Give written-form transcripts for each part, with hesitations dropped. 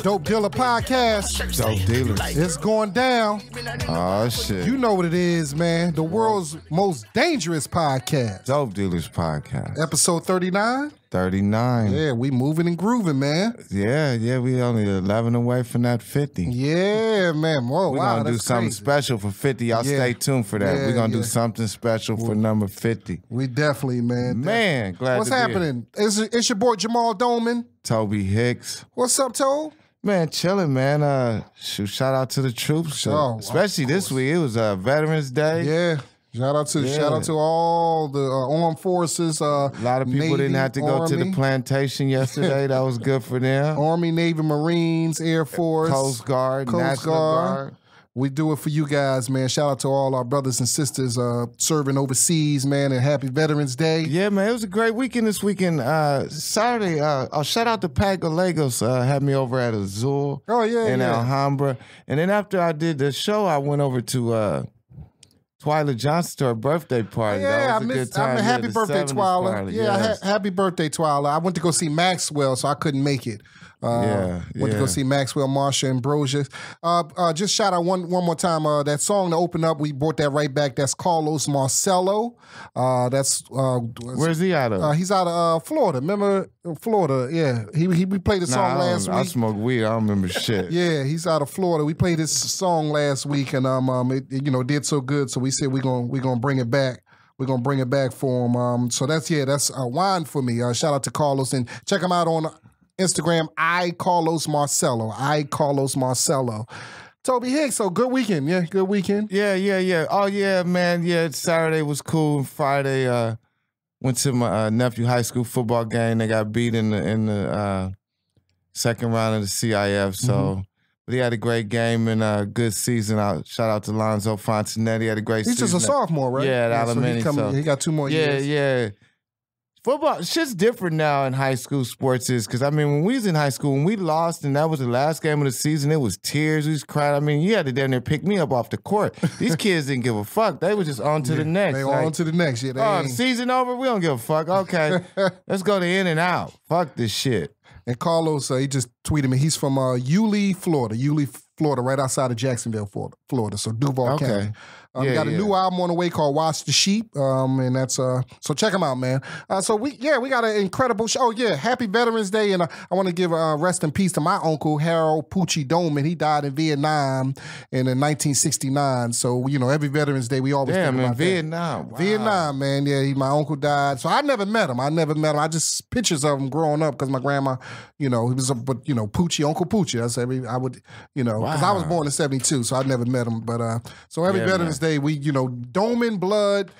Dope Dealer Podcast. Dope Dealers. It's going down. Oh, shit. You know what it is, man. The world's most dangerous podcast. Dope Dealers Podcast. Episode 39. 39. Yeah, we moving and grooving, man. Yeah, we only 11 away from that 50. Yeah, man. Whoa, We're wow, going to do that's something crazy. special for 50. Y'all stay tuned for that. Yeah, We're going to yeah. do something special for number 50. We definitely, man. Man, glad What's to be happening? It's your boy Jamal Doman. Toby Hixx. What's up, Tobe? Man, chilling, man. Shout out to the troops. Oh, especially this week. It was Veterans Day. Yeah. Shout out to all the armed forces. A lot of people Navy, didn't have to go to the Army. plantation yesterday. That was good for them. Army, Navy, Marines, Air Force, Coast Guard, Coast National Guard. We do it for you guys, man. Shout out to all our brothers and sisters serving overseas, man, and happy Veterans Day. Yeah, man, it was a great weekend this weekend. Saturday, shout out to Pat Gallegos, had me over at Azul in Alhambra. And then after I did the show, I went over to Twyla Johnson to her birthday party. Yeah, that was a good time. Happy birthday, 70s Twyla. party. Yeah, Yes. happy birthday, Twyla. I went to go see Maxwell, so I couldn't make it. Went to go see Maxwell, Marsha, and Ambrosia. Just shout out one more time. That song to open up, we brought that right back. That's Carlos Marcello. Where's he out of? He's out of Florida. Remember Florida? Yeah, we played the song last week. I smoke weed. I don't remember shit. Yeah, he's out of Florida. We played this song last week, and it did so good. So we said we're gonna bring it back. We're gonna bring it back for him. So that's wine for me. Shout out to Carlos and check him out on Instagram. Carlos Marcello. Carlos Marcello. Toby Hixx. So good weekend. Yeah, good weekend. Yeah. Oh yeah, man. Yeah, Saturday was cool. Friday, went to my nephew high school football game. They got beat in the second round of the CIF. So. But he had a great game and a good season. Shout out to Lonzo Fontanetti. He had a great season. He's just a sophomore, right? Yeah, at Alamany. So he got 2 more years. Yeah. Football, shit's different now in high school sports because, when we was in high school, when we lost and that was the last game of the season, it was tears. We was crying. You had to down there pick me up off the court. These kids didn't give a fuck. They were just on to the next. They on to the next. Yeah, the season over? We don't give a fuck. Okay, let's go to in and out. Fuck this shit. And Carlos, he just tweeted me. He's from Yulee, Florida, right outside of Jacksonville, Florida. So Duval County. Got a new album on the way called Watch the Sheep, and that's so check him out, man. So we got an incredible show. Oh yeah, happy Veterans Day, and I want to give rest in peace to my uncle Harold Poochie Doman. He died in Vietnam in 1969. So every Veterans Day we always think about Vietnam. Wow. Vietnam, man. Yeah, my uncle died. So I never met him. I just pictures of him growing up because my grandma, he was Poochie, Uncle Poochie. Because I was born in 72, so I never met him. But so every Veterans Day, we Doman blood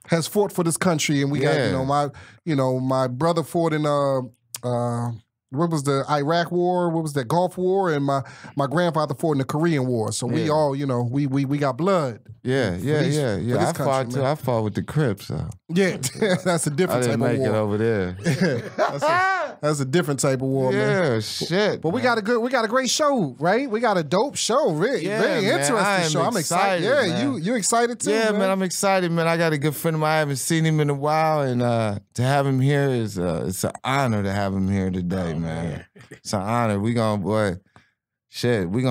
has fought for this country, and we got my brother fought in what was the Iraq War? What was that Gulf War? And my grandfather fought in the Korean War. So we all we got blood. Yeah. I fought too. I fought with the Crips. So. Yeah, that's a different type of war. I didn't make it over there. That's a different type of war, man. Yeah, shit. But we got a great show, right? We got a dope show, very interesting show. I'm excited. Yeah, man. you excited too? Yeah, man, I'm excited, man. I got a good friend of mine. I haven't seen him in a while, and to have him here is it's an honor to have him here today, man. It's an honor. We gonna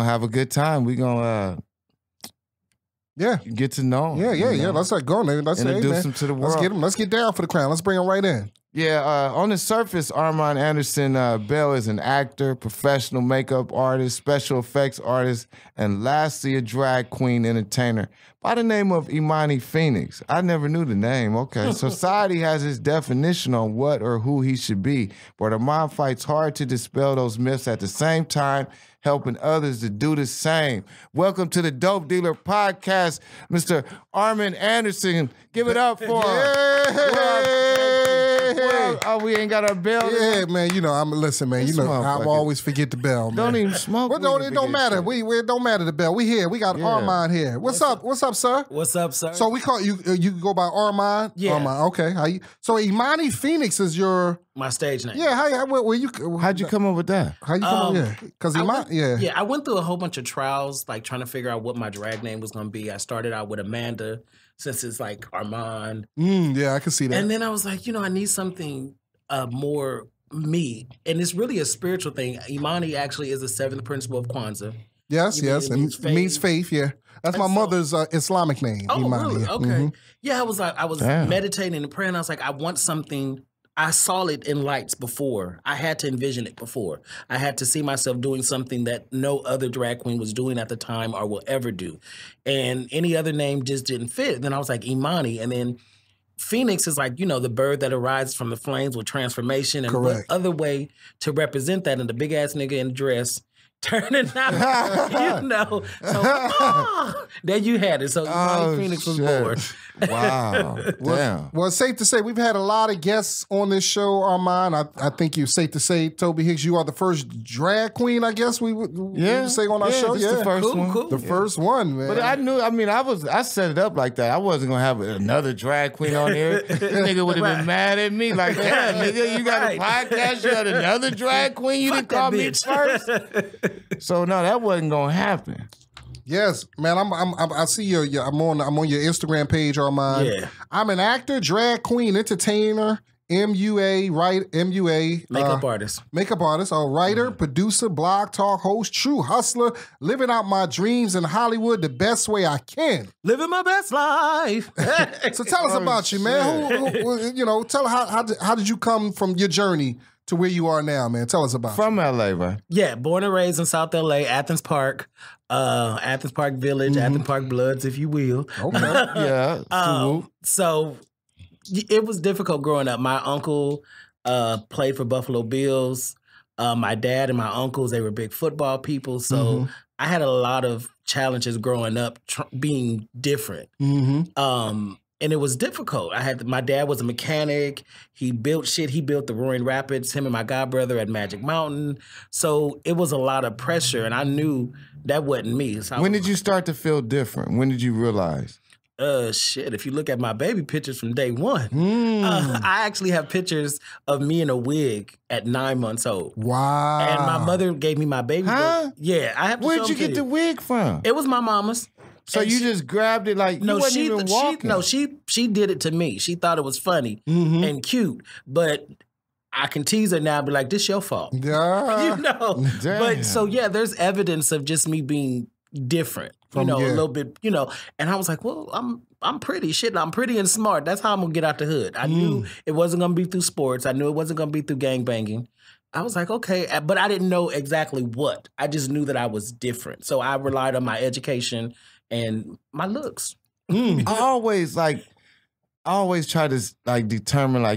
have a good time. We gonna get to know him. Yeah. Let's go, nigga. Let's introduce him to the world. Let's get down for the crown. Let's bring him right in. Yeah, on the surface, Armond Anderson-Bell is an actor, professional makeup artist, special effects artist, and lastly, a drag queen entertainer by the name of Imani Phoenix. I never knew the name. Okay, society has its definition on what or who he should be, but Armond fights hard to dispel those myths at the same time, helping others to do the same. Welcome to the Dope Dealer Podcast, Mr. Armond Anderson. Give it up for him. Oh, we ain't got our bell. Yeah, man. Listen, man. I always forget the bell, man. Don't even smoke. Well, it don't matter. It don't matter the bell. We here. We got Armond here. What's up? What's up, sir? What's up, sir? So we call you. You go by Armond. Yeah. Armond. Okay. So Imani Phoenix is your my stage name. Yeah. How'd you come up with that? How you come up? Yeah. Because Yeah, I went through a whole bunch of trials, like trying to figure out what my drag name was going to be. I started out with Amanda, since it's like Armand. Yeah, I can see that. And then I was like, I need something more me, and it's really a spiritual thing. Imani actually is the 7th principle of Kwanzaa. Yes, yes, and means faith. Yeah, that's my mother's Islamic name. Oh, Imani. really? Okay. Mm-hmm. Yeah, I was meditating and praying. I was like, I want something. I saw it in lights before. I had to envision it before. I had to see myself doing something that no other drag queen was doing at the time or will ever do. And any other name just didn't fit. Then I was like, Imani. And then Phoenix is like, the bird that arises from the flames with transformation. And what other way to represent that? And the big ass nigga in the dress turning out, So there you had it. So Imani Phoenix was born. Wow. Damn. Well, it's safe to say we've had a lot of guests on this show, Armand. I think it's safe to say, Tobe Hixx, you are the first drag queen, I guess we would say on our show. Yeah, the first one. Cool. The first one, man. But I set it up like that. I wasn't going to have another drag queen on here. This nigga would have been mad at me like, damn, nigga, you got a podcast, you had another drag queen, you didn't call me first. So, no, that wasn't going to happen. Yes, man. I see I'm on your Instagram page, Armand. Yeah. I'm an actor, drag queen, entertainer, MUA, makeup artist, writer, producer, blog talk host, true hustler, living out my dreams in Hollywood the best way I can. Living my best life. So tell us about you, man. Who tell how did you come from your journey to where you are now, man? Tell us about From LA, right? Yeah, born and raised in South LA, Athens Park Village, Athens Park Bloods, if you will. Okay. Yeah. So it was difficult growing up. My uncle played for Buffalo Bills. My dad and my uncles, they were big football people. So I had a lot of challenges growing up being different. And it was difficult. My dad was a mechanic. He built shit. He built the Roaring Rapids, him and my godbrother at Magic Mountain. So it was a lot of pressure, and I knew that wasn't me. So when did you start to feel different? When did you realize? Shit, if you look at my baby pictures from day one, I actually have pictures of me in a wig at 9 months old. Wow. And my mother gave me my baby. Huh? Yeah, I have to Where'd you get the wig from? It was my mama's. So you just grabbed it like you wasn't even walking? She did it to me. She thought it was funny and cute, but I can tease her now and be like, this your fault. Yeah. Damn. But so there's evidence of just me being different. A little bit, and I was like, well, I'm pretty. Shit, I'm pretty and smart. That's how I'm gonna get out the hood. I knew it wasn't gonna be through sports. I knew it wasn't gonna be through gangbanging. I was like, okay, but I didn't know exactly what. I just knew that I was different. So I relied on my education and my looks. I always try to determine I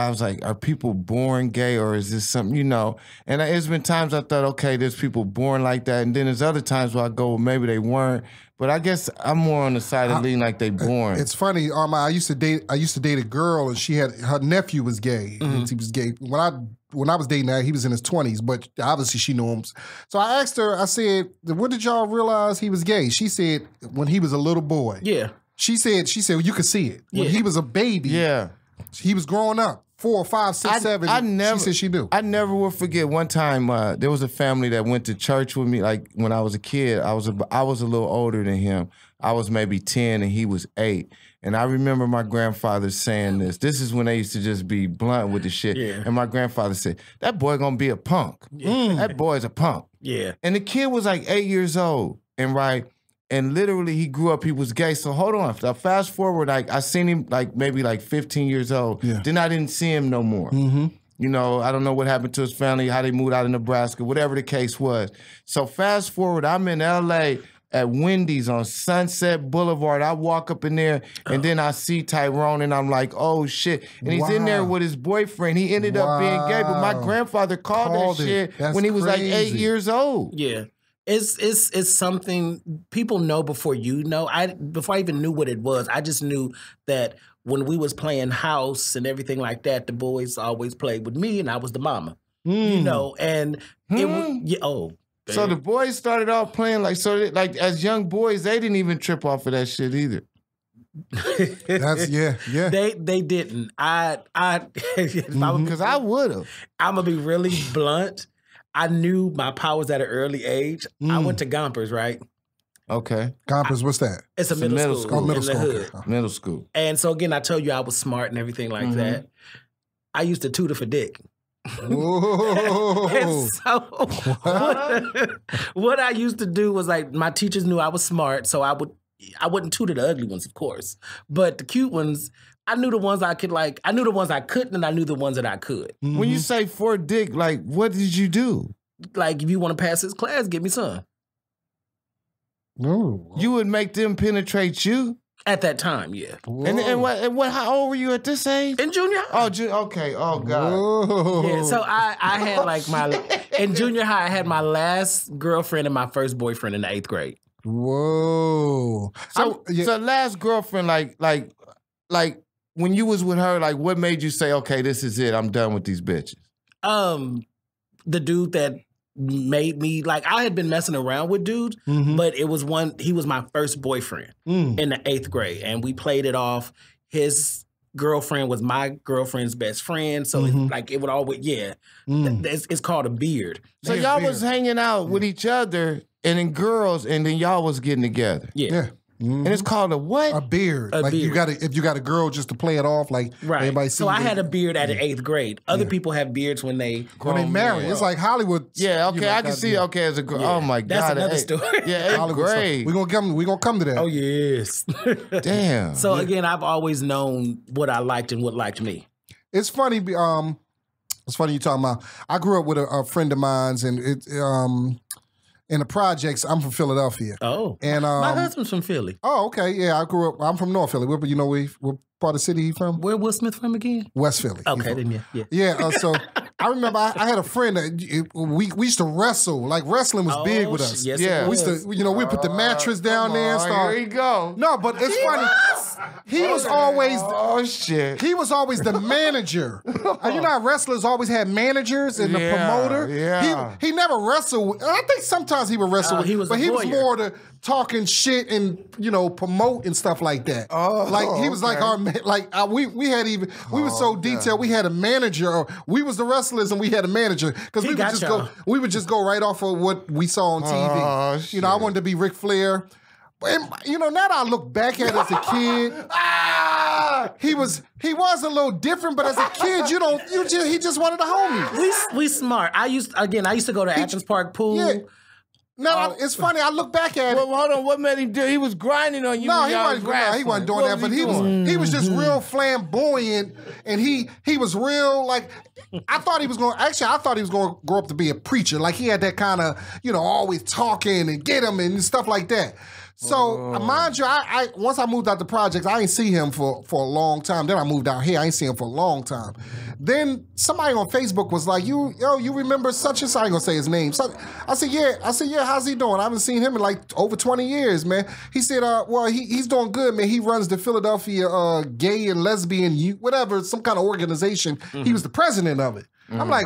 was like, are people born gay or is this something, And there's been times I thought, okay, there's people born like that. And then there's other times where I go, well, maybe they weren't. But I guess I'm more on the side of leaning like they born. It's funny, Armand. I used to date a girl, and her nephew was gay. He was gay when I was dating her. He was in his 20s, but obviously she knew him. So I asked her. I said, "When did y'all realize he was gay?" She said, "When he was a little boy." Yeah. She said, well, you could see it when he was a baby. Yeah. He was growing up. 4, 5, 6, 7. She said she knew. I never will forget one time there was a family that went to church with me. Like when I was a kid, I was a little older than him. I was maybe 10 and he was 8. And I remember my grandfather saying this. This is when they used to just be blunt with the shit. Yeah. And my grandfather said, that boy gonna be a punk. That boy's a punk. Yeah. And the kid was like 8 years old. And literally he grew up, he was gay. So hold on. Fast forward, I seen him maybe 15 years old. Yeah. Then I didn't see him no more. I don't know what happened to his family, how they moved out of Nebraska, whatever the case was. So fast forward, I'm in LA at Wendy's on Sunset Boulevard. I walk up in there and then I see Tyrone and I'm like, oh shit. And he's in there with his boyfriend. He ended up being gay, but my grandfather called that shit when he was like 8 years old. Yeah. It's something people know before you know. Before I even knew what it was, I just knew that when we was playing house and everything like that, the boys always played with me and I was the mama. And it was So the boys started off playing as young boys, they didn't even trip off of that shit either. That's yeah. They didn't. Because I would have. I'm gonna be really blunt. I knew my powers at an early age. I went to Gompers, right? Okay. Gompers, what's that? It's a middle school. Middle school. The hood. Okay. Middle school. And so again, I told you I was smart and everything like that. I used to tutor for dick. Whoa. And so what I used to do was like my teachers knew I was smart, so I wouldn't tutor the ugly ones, of course. But the cute ones, I knew the ones I could like. I knew the ones I couldn't, and I knew the ones that I could. Mm-hmm. When you say for dick, like what did you do? Like if you want to pass this class, give me some. Ooh. You would make them penetrate you? At that time, yeah. And what? How old were you at this age? In junior high. Oh, okay. Oh, God. Whoa. Yeah, so I had like in junior high, I had my last girlfriend and my first boyfriend in the 8th grade. Whoa. So last girlfriend, like when you was with her, like what made you say, okay, this is it, I'm done with these bitches? The dude that made me like I had been messing around with dudes, but he was my first boyfriend in the 8th grade, and we played it off. His girlfriend was my girlfriend's best friend, so it would always it's called a beard. So y'all was hanging out with each other and then girls, and then y'all was getting together. Yeah. And it's called a what? A beard. A beard. If you got a girl just to play it off, like everybody sees. So I had a beard at the 8th grade. Other people have beards when they marry. It's like Hollywood. Yeah, okay, I can see. Okay, as a girl. Yeah. Oh my God, that's another story. Yeah, 8th grade. We gonna come to that. Oh yes. Damn. So again, I've always known what I liked and what liked me. It's funny. It's funny you talking about. I grew up with a friend of mine's, and in the projects, I'm from Philadelphia. Oh. And my husband's from Philly. Oh, okay. Yeah, I'm from North Philly. What part of the city he from? Where Will Smith from again? West Philly. Okay, then yeah. Yeah, so I remember I had a friend that we used to wrestle. Like wrestling was big with us. Yes, yeah. We used to, we put the mattress down there and start. Here you go. No, but it's funny. He was always. Oh shit. He was always the manager. You know how wrestlers always had managers and the promoter. Yeah. He never wrestled. I think sometimes he would wrestle, he was but he was voyeur. more the talking shit and promote and stuff like that. Oh, like he was like our we were so detailed. We had a manager. We was the wrestlers and we had a manager because we would just go right off of what we saw on TV. Oh, shit. I wanted to be Ric Flair. And, now that I look back at it as a kid, he was a little different, but as a kid, he just wanted the homies. We smart. I used to go to Athens Park Pool. Yeah. No, it's funny. I look back at it. Well, hold on. What made him do? He was grinding on you. No, he wasn't doing that. But he was just real flamboyant, and he was real like. I thought he was going to grow up to be a preacher. Like he had that kind of always talking and get him and stuff like that. So mind you, I once I moved out the projects, I ain't see him for a long time. Then I moved out here, I ain't seen him for a long time. Then somebody on Facebook was like, you remember such and such? I ain't gonna say his name. So I said, yeah, how's he doing? I haven't seen him in like over 20 years, man. He said, well, he's doing good, man. He runs the Philadelphia gay and lesbian, some kind of organization. He was the president of it. I'm like,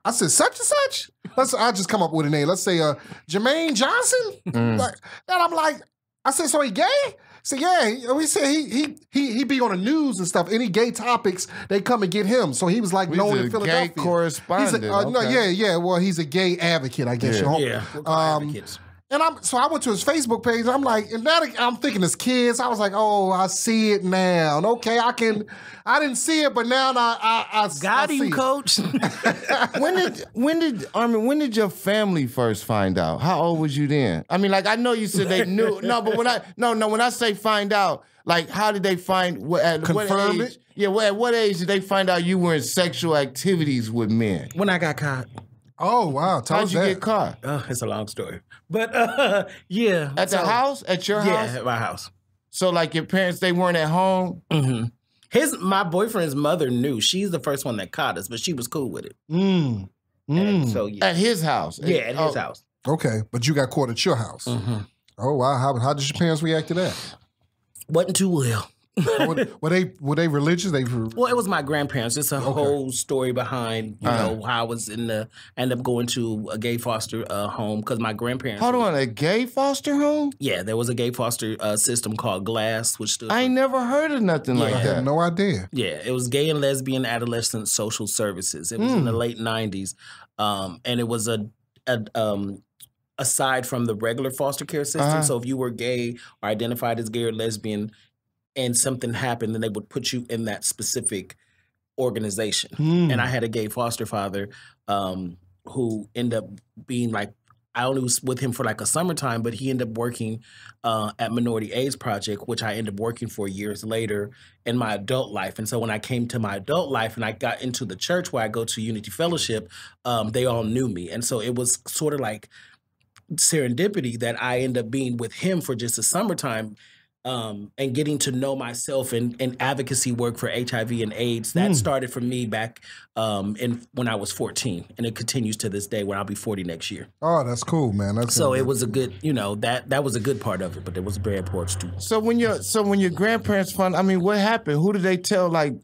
I said, such and such? I'll just come up with a name. Let's say Jermaine Johnson? And I'm like, I said, so he gay? So yeah, we said he be on the news and stuff. Any gay topics, they come and get him. So he was like known in Philadelphia. Gay correspondent. No, well, he's a gay advocate, I guess. Yeah. Advocates. And I went to his Facebook page. And I'm like, and now I'm thinking as kids. I was like, oh, I see it now. And okay, I didn't see it, but now I got I him, see coach. When did your family first find out? How old was you then? I mean, like I know you said they knew. No, but when I say find out, like how did they find? Confirm it? Yeah, at what age did they find out you were in sexual activities with men? When I got caught. Oh wow! How'd you get caught? Oh, it's a long story, but yeah. At the house? At your house? Yeah, at my house. So like your parents, they weren't at home? Mm-hmm. My boyfriend's mother knew. She's the first one that caught us, but she was cool with it. And so yeah. At his house? Yeah, at his house. Okay, but you got caught at your house. Mm-hmm. Oh wow! How did your parents react to that? Wasn't too well. Were they religious? Well, it was my grandparents. It's a whole story behind how I was ended up going to a gay foster home because my grandparents. Hold on, a gay foster home? Yeah, there was a gay foster system called GLASS, which stood. I ain't never heard of nothing like that. I had no idea. Yeah, it was Gay and Lesbian Adolescent Social Services. It was in the late '90s, and it was aside from the regular foster care system. So if you were gay or identified as gay or lesbian, and something happened, then they would put you in that specific organization. And I had a gay foster father who ended up being like, I only was with him for like a summertime, but he ended up working at Minority AIDS Project, which I ended up working for years later in my adult life. And so when I came to my adult life and I got into the church where I go to Unity Fellowship, they all knew me. And so it was sort of like serendipity that I ended up being with him for just a summertime. And getting to know myself in advocacy work for HIV and AIDS. That started for me back when I was 14, and it continues to this day when I'll be 40 next year. Oh, that's cool, man. That's so it was a good, that was a good part of it, but there was a bad part too. So when your grandparents found, I mean, what happened? Who did they tell? Like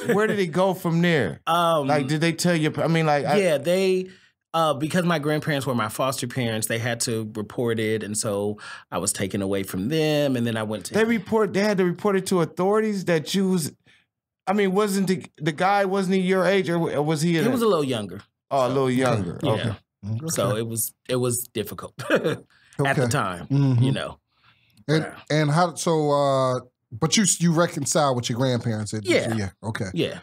where did it go from there? Did they tell you? I mean, they. Because my grandparents were my foster parents, they had to report it, and so I was taken away from them, and then I went to... They had to report it to authorities that you was... I mean, wasn't the guy, wasn't he your age, or was he... He was a little younger. Oh, a little younger. Yeah. Okay. So it was difficult at the time, And how, so, but you reconcile with your grandparents? Yeah. Okay. Yeah.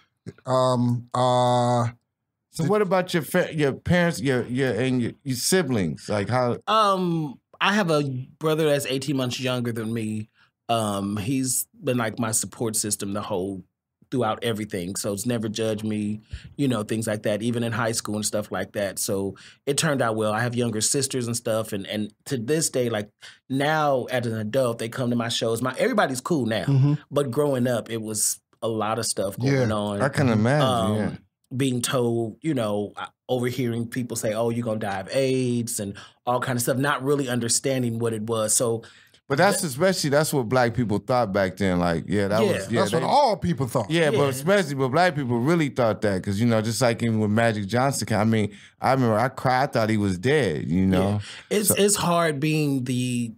So what about your parents, your siblings? Like how? I have a brother that's 18 months younger than me. He's been like my support system throughout everything. So it's never judged me, things like that, even in high school and stuff like that. So it turned out well. I have younger sisters and stuff. And to this day, like now as an adult, they come to my shows. Everybody's cool now. But growing up, it was a lot of stuff going on. I can imagine, being told, overhearing people say, oh, you're going to die of AIDS and all kind of stuff, not really understanding what it was. So, but that's what black people thought back then. Like, that's what all people thought. Yeah, but black people really thought that because, just like even with Magic Johnson, I mean, I remember I cried, I thought he was dead, Yeah. It's hard being the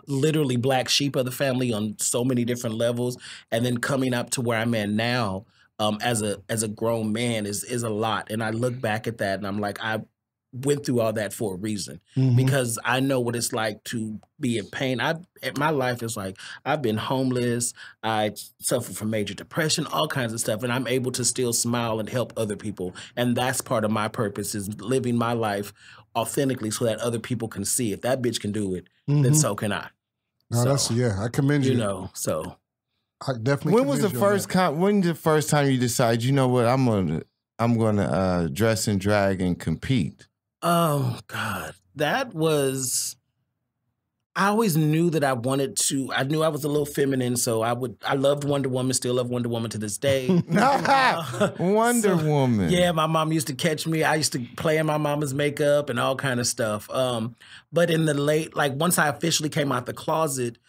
literally black sheep of the family on so many different levels, and then coming up to where I'm at now. As a grown man is a lot. And I look back at that and I'm like, I went through all that for a reason because I know what it's like to be in pain. My life is like, I've been homeless. I suffered from major depression, all kinds of stuff. And I'm able to still smile and help other people. And that's part of my purpose is living my life authentically so that other people can see if that bitch can do it, then so can I. No, I commend you. So. I definitely. When was the first time you decided? You know what? I'm gonna dress and drag and compete. Oh God, that was. I always knew that I wanted to. I knew I was a little feminine, so I loved Wonder Woman. Still love Wonder Woman to this day. Wonder Woman. Yeah, my mom used to catch me. I used to play in my mama's makeup and all kind of stuff. But in the once I officially came out the closet,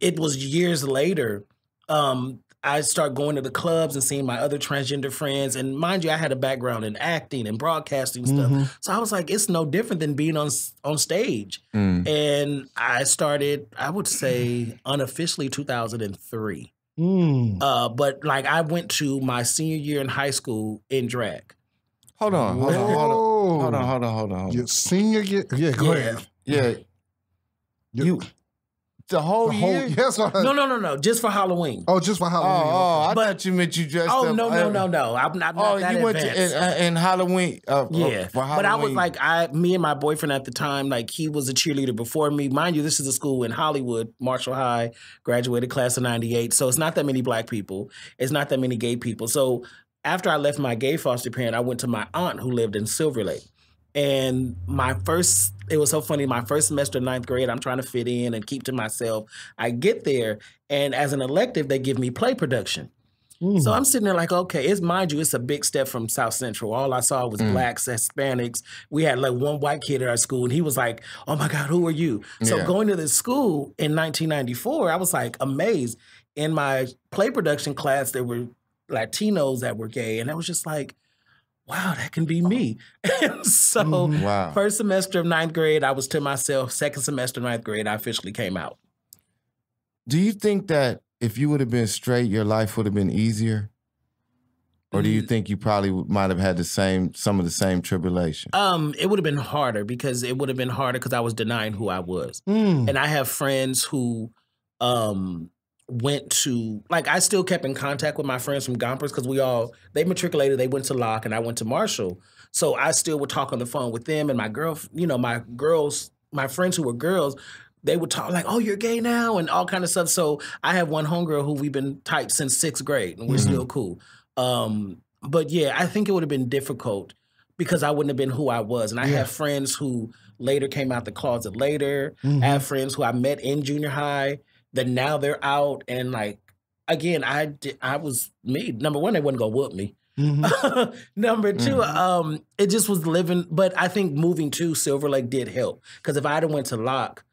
it was years later. I started going to the clubs and seeing my other transgender friends. And mind you, I had a background in acting and broadcasting stuff. So I was like, it's no different than being on stage. And I started, I would say, unofficially 2003. But I went to my senior year in high school in drag. Hold on. Your senior year? Yeah, go ahead. Yeah. The whole year? Yes. No. Just for Halloween. Oh, just for Halloween. I thought you meant you dressed up. No. I'm not that you went advanced. in Halloween. For Halloween. But I was me and my boyfriend at the time, he was a cheerleader before me. Mind you, this is a school in Hollywood, Marshall High, graduated class of 98. So it's not that many black people. It's not that many gay people. So after I left my gay foster parent, I went to my aunt who lived in Silver Lake. And it was so funny, my first semester of 9th grade, I'm trying to fit in and keep to myself. I get there, and as an elective, they give me play production. So I'm sitting there like, okay, it's a big step from South Central. All I saw was blacks, Hispanics. We had one white kid at our school, and he was like, oh my God, who are you? So going to this school in 1994, I was amazed. In my play production class, there were Latinos that were gay, and I was just like, wow, that can be me. So first semester of 9th grade, I was to myself. Second semester of 9th grade, I officially came out. Do you think that if you would have been straight, your life would have been easier? Or do you think you probably might have had some of the same tribulation? It would have been harder because I was denying who I was. And I have friends who went to, like, I still kept in contact with my friends from Gompers because they matriculated, they went to Locke and I went to Marshall. So I still would talk on the phone with them and my friends who were girls, they would talk like, oh, you're gay now and all kind of stuff. So I have one homegirl who we've been tight since 6th grade and we're still cool. But yeah, I think it would have been difficult because I wouldn't have been who I was. And I have friends who later came out the closet later. I have friends who I met in junior high that now they're out. And like, again, I was me. Number one, they wasn't going to whoop me. Number two, it just was living. But I think moving to Silver Lake did help. Because if I had went to Locke,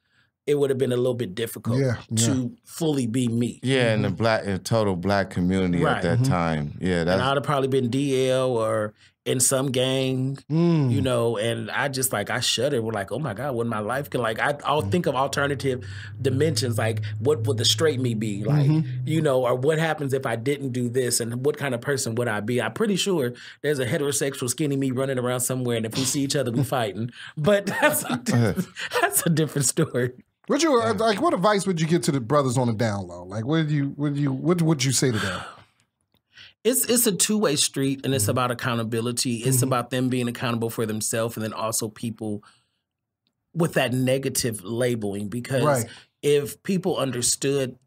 it would have been a little bit difficult to fully be me. Yeah, in the total black community at that time. Yeah, and I'd have probably been DL or in some gang, you know, and I just like, I shudder. We're like, oh my God, what my life can like, I'll think of alternative dimensions, like what would the straight me be like, you know, or what happens if I didn't do this and what kind of person would I be? I'm pretty sure there's a heterosexual skinny me running around somewhere and if we see each other, we fighting. But that's a different story. What advice would you give to the brothers on the down low? Like, what would you say to them? It's a two-way street, and it's about accountability. It's about them being accountable for themselves, and then also people with that negative labeling. Because if people understood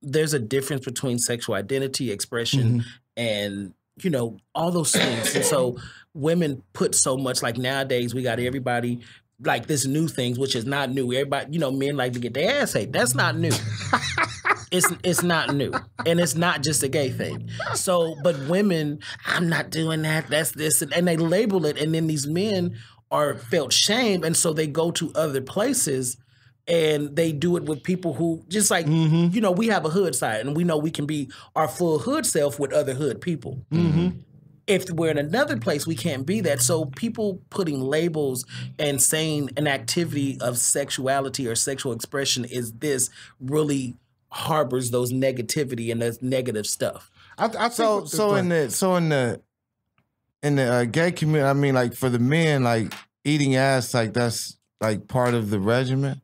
there's a difference between sexual identity, expression, and you know all those things. And so women put so much. Like nowadays, we got everybody. Like this new things, which is not new. Everybody, you know, men like to get their ass ate. That's not new. It's not new. And it's not just a gay thing. So, but women, I'm not doing that. That's this. And they label it. And then these men are felt shame. And so they go to other places and they do it with people who just like, you know, we have a hood side and we know we can be our full hood self with other hood people. If we're in another place, we can't be that. So people putting labels and saying an activity of sexuality or sexual expression is this really harbors those negativity and those negative stuff. So in the gay community, I mean, like for the men, like eating ass, like that's like part of the regimen.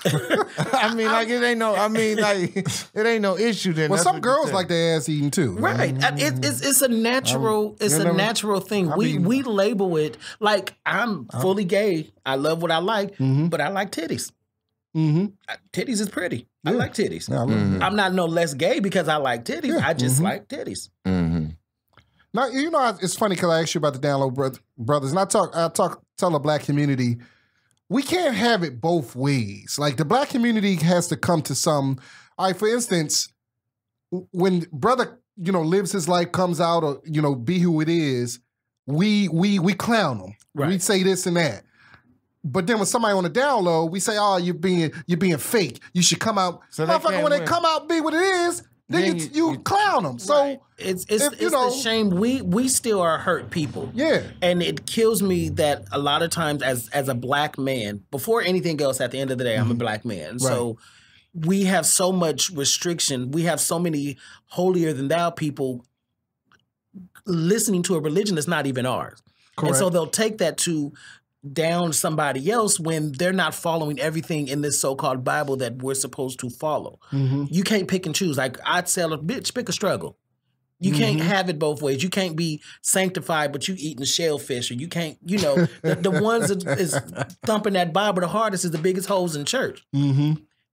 I mean, like it ain't no. I mean, like it ain't no issue. Then well, some girls like their ass eating too, right? It's a natural. It's a natural thing. We label it like I'm fully gay. I love what I like, but I like titties. Titties is pretty. I like titties. I'm not no less gay because I like titties. I just like titties. Now you know it's funny because I asked you about the down low brothers, and I tell the black community. We can't have it both ways. Like the black community has to come to some. All right, for instance, when brother, you know, lives his life, comes out, or you know, be who it is, we clown him. Right. We say this and that. But then when somebody on the down low, we say, "Oh, you're being fake. You should come out." So motherfucker, when they come out, be what it is. Then you clown them. So it's a shame. We still are hurt people. Yeah. And it kills me that a lot of times as a black man, before anything else, at the end of the day, I'm a black man. Right. So we have so much restriction. We have so many holier than thou people listening to a religion that's not even ours. Correct. And so they'll take that to down somebody else when they're not following everything in this so-called Bible that we're supposed to follow. You can't pick and choose. Like I'd tell a bitch, pick a struggle. You can't have it both ways. You can't be sanctified, but you eating shellfish, or you can't, you know, the ones that is thumping that Bible the hardest is the biggest hoes in church.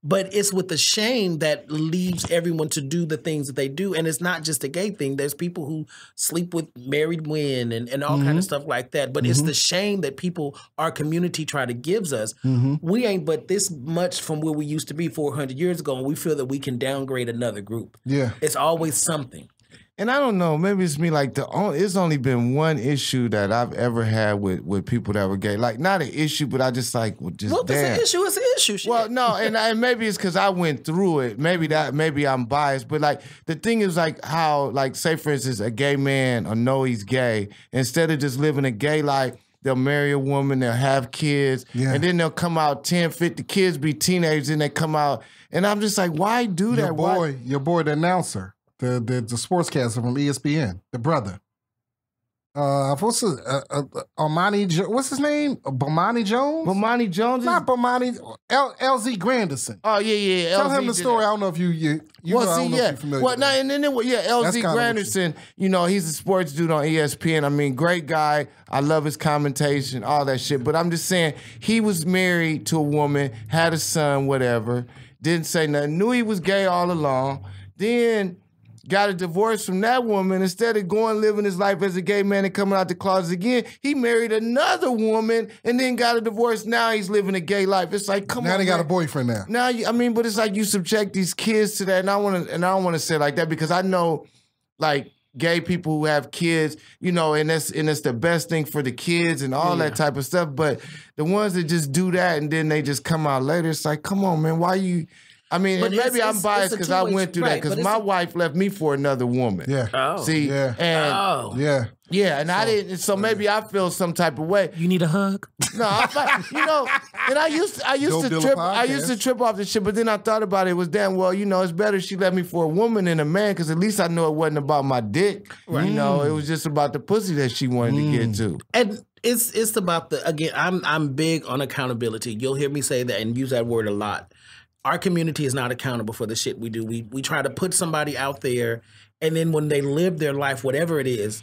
But it's with the shame that leaves everyone to do the things that they do. And it's not just a gay thing. There's people who sleep with married women and all kind of stuff like that. But it's the shame that people, our community try to gives us. We ain't but this much from where we used to be 400 years ago. And we feel that we can downgrade another group. Yeah. It's always something. And I don't know, maybe it's me, like, it's only been one issue that I've ever had with people that were gay. Like, not an issue, but I just like, just well, damn. It's an issue. Shit. Well, no, and maybe it's because I went through it. Maybe I'm biased. But, like, the thing is, like, how, like, say, for instance, a gay man or know he's gay, instead of just living a gay life, they'll marry a woman, they'll have kids, and then they'll come out 10, 50 kids, be teenagers, and they come out. And I'm just like, why do that? Your boy, the announcer. The sportscaster from ESPN, the brother. What's his, Armani? What's his name? Bomani Jones? Bomani Jones? Not Bomani. LZ Grandison. Oh yeah. Tell LZ him the story. I don't know if you well, know, I see, don't know if you're familiar. Well, with that. and then LZ Grandison. You know, he's a sports dude on ESPN. I mean, great guy. I love his commentation, all that shit. But I'm just saying, he was married to a woman, had a son, whatever. Didn't say nothing. Knew he was gay all along. Then got a divorce from that woman. Instead of going living his life as a gay man and coming out the closet again, he married another woman and then got a divorce. Now he's living a gay life. It's like, come on. Now they got a man. boyfriend now. Now, but it's like you subject these kids to that, and I don't want to say it like that because I know, like, gay people who have kids, you know, and it's the best thing for the kids and all that type of stuff. But the ones that just do that and then they just come out later, it's like, come on, man, why you? I mean, But and maybe it's- I'm biased because I went through that right, because but my it's a- wife left me for another woman. Yeah. Oh. See, Yeah. and Yeah. yeah, and I didn't. So maybe I feel some type of way. You need a hug? No, you know, and I used Dope to Dealer trip. podcast. I used to trip off this shit, but then I thought about it. It was damn well, you know, it's better she left me for a woman than a man because at least I know it wasn't about my dick. Right. You know, it was just about the pussy that she wanted to get to. And it's about I'm big on accountability. You'll hear me say that and use that word a lot. Our community is not accountable for the shit we do. We try to put somebody out there, and then when they live their life, whatever it is,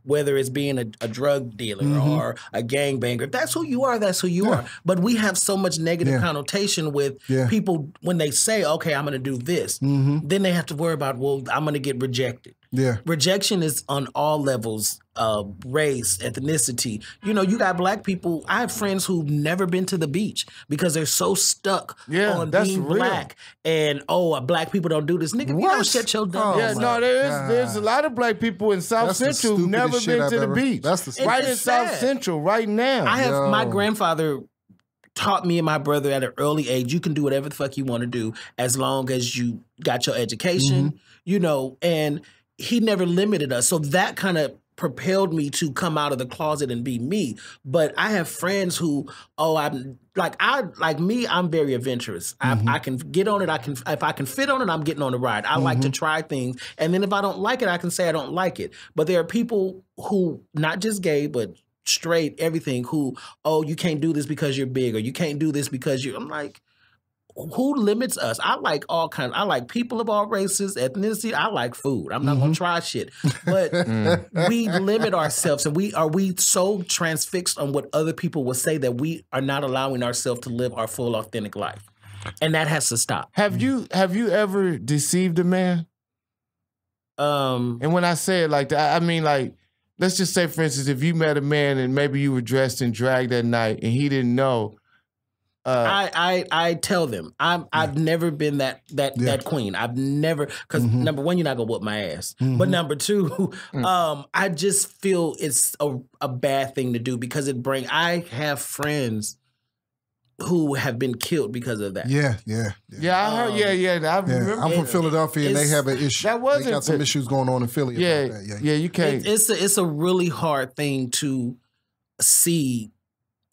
whether it's being a drug dealer or a gangbanger, if that's who you are, that's who you are. But we have so much negative connotation with people when they say, okay, I'm going to do this. Then they have to worry about, well, I'm going to get rejected. Yeah. Rejection is on all levels, race, ethnicity. You know, you got black people. I have friends who've never been to the beach because they're so stuck on that's being real. black. And, black people don't do this. Nigga, you don't shut your dumb Yeah, ass no, up. there's a lot of black people in South That's the Central who've never stupidest shit been to I've the ever- beach. That's the right It's in South sad. Central right now. I have my Yo. grandfather taught me and my brother at an early age, you can do whatever the fuck you want to do as long as you got your education, you know, and he never limited us. So that kind of propelled me to come out of the closet and be me. But I have friends who, I'm very adventurous. I can get on it. If I can fit on it, I'm getting on the ride. I like to try things. And then if I don't like it, I can say I don't like it. But there are people who, not just gay, but straight, everything, who, you can't do this because you're big, or you can't do this because I'm like, who limits us? I like all kinds. I like people of all races, ethnicity. I like food. I'm not gonna try shit. But we limit ourselves, and we so transfixed on what other people will say that we are not allowing ourselves to live our full, authentic life, and that has to stop. Have you ever deceived a man? And when I say it like that, I mean, like, let's just say, for instance, if you met a man and maybe you were dressed in drag that night and he didn't know. I tell them I've never been that queen. I've never, because number one, you're not gonna whoop my ass. But number two, I just feel it's a bad thing to do because I have friends who have been killed because of that. Yeah, I heard. I remember. I'm from Philadelphia, and they have an issue. That wasn't they got some issues going on in Philly. About that. You can't. It's a really hard thing to see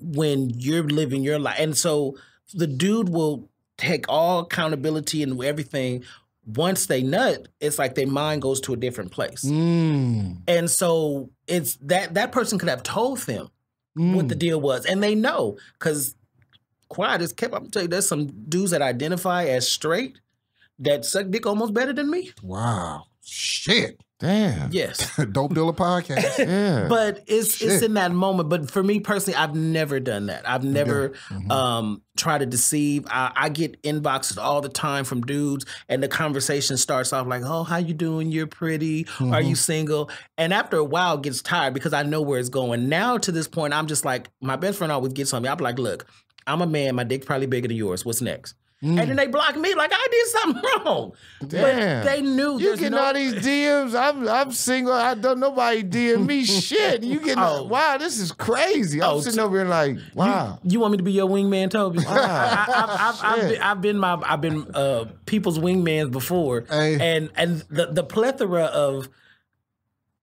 when you're living your life. And so the dude will take all accountability and everything. Once they nut, it's like their mind goes to a different place. And so it's that person could have told them what the deal was. And they know, because quiet as kept. I'm gonna tell you, there's some dudes that identify as straight that suck dick almost better than me. Wow. Shit. Damn. Yes. Dope Dealer podcast. Yeah. But it's in that moment. But for me personally, I've never done that. I've never tried to deceive. I get inboxes all the time from dudes, and the conversation starts off like, "Oh, how you doing? You're pretty. Are you single?" And after a while, it gets tired because I know where it's going. Now to this point, I'm just like, my best friend always gets on me. I'm like, "Look, I'm a man. My dick's probably bigger than yours. What's next?" And then they block me like I did something wrong. Damn. But they knew. You getting all these DMs. I'm single. I don't nobody DM me shit. You getting wow, this is crazy. I'm sitting over here like, wow. You want me to be your wingman, Toby? Wow. I've been people's wingmans before, and the plethora of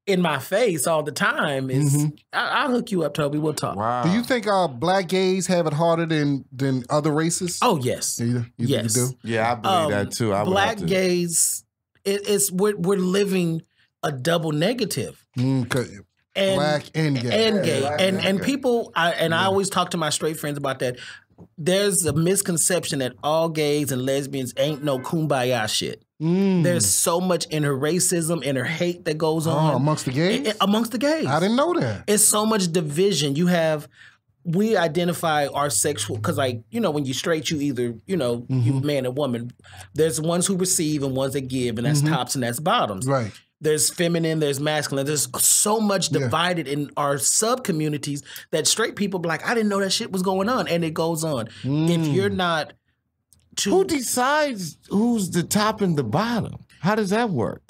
in my face all the time is I'll hook you up, Toby. We'll talk. Wow. Do you think black gays have it harder than other races? Oh yes, You yes. do? Yeah, I believe that too. I would Black have to. gays, we're living a double negative. Black and gay. And gay. And people, I always talk to my straight friends about that. There's a misconception that all gays and lesbians ain't no kumbaya shit. There's so much inner racism, inner hate that goes on. Amongst the gays? Amongst the gays. I didn't know that. It's so much division. We identify our sexual, because like, when you straight, you either, you man and woman. There's ones who receive and ones that give, and that's tops and that's bottoms. Right. There's feminine, there's masculine. There's so much divided in our sub-communities that straight people be like, I didn't know that shit was going on. And it goes on. If you're not Who decides who's the top and the bottom? How does that work?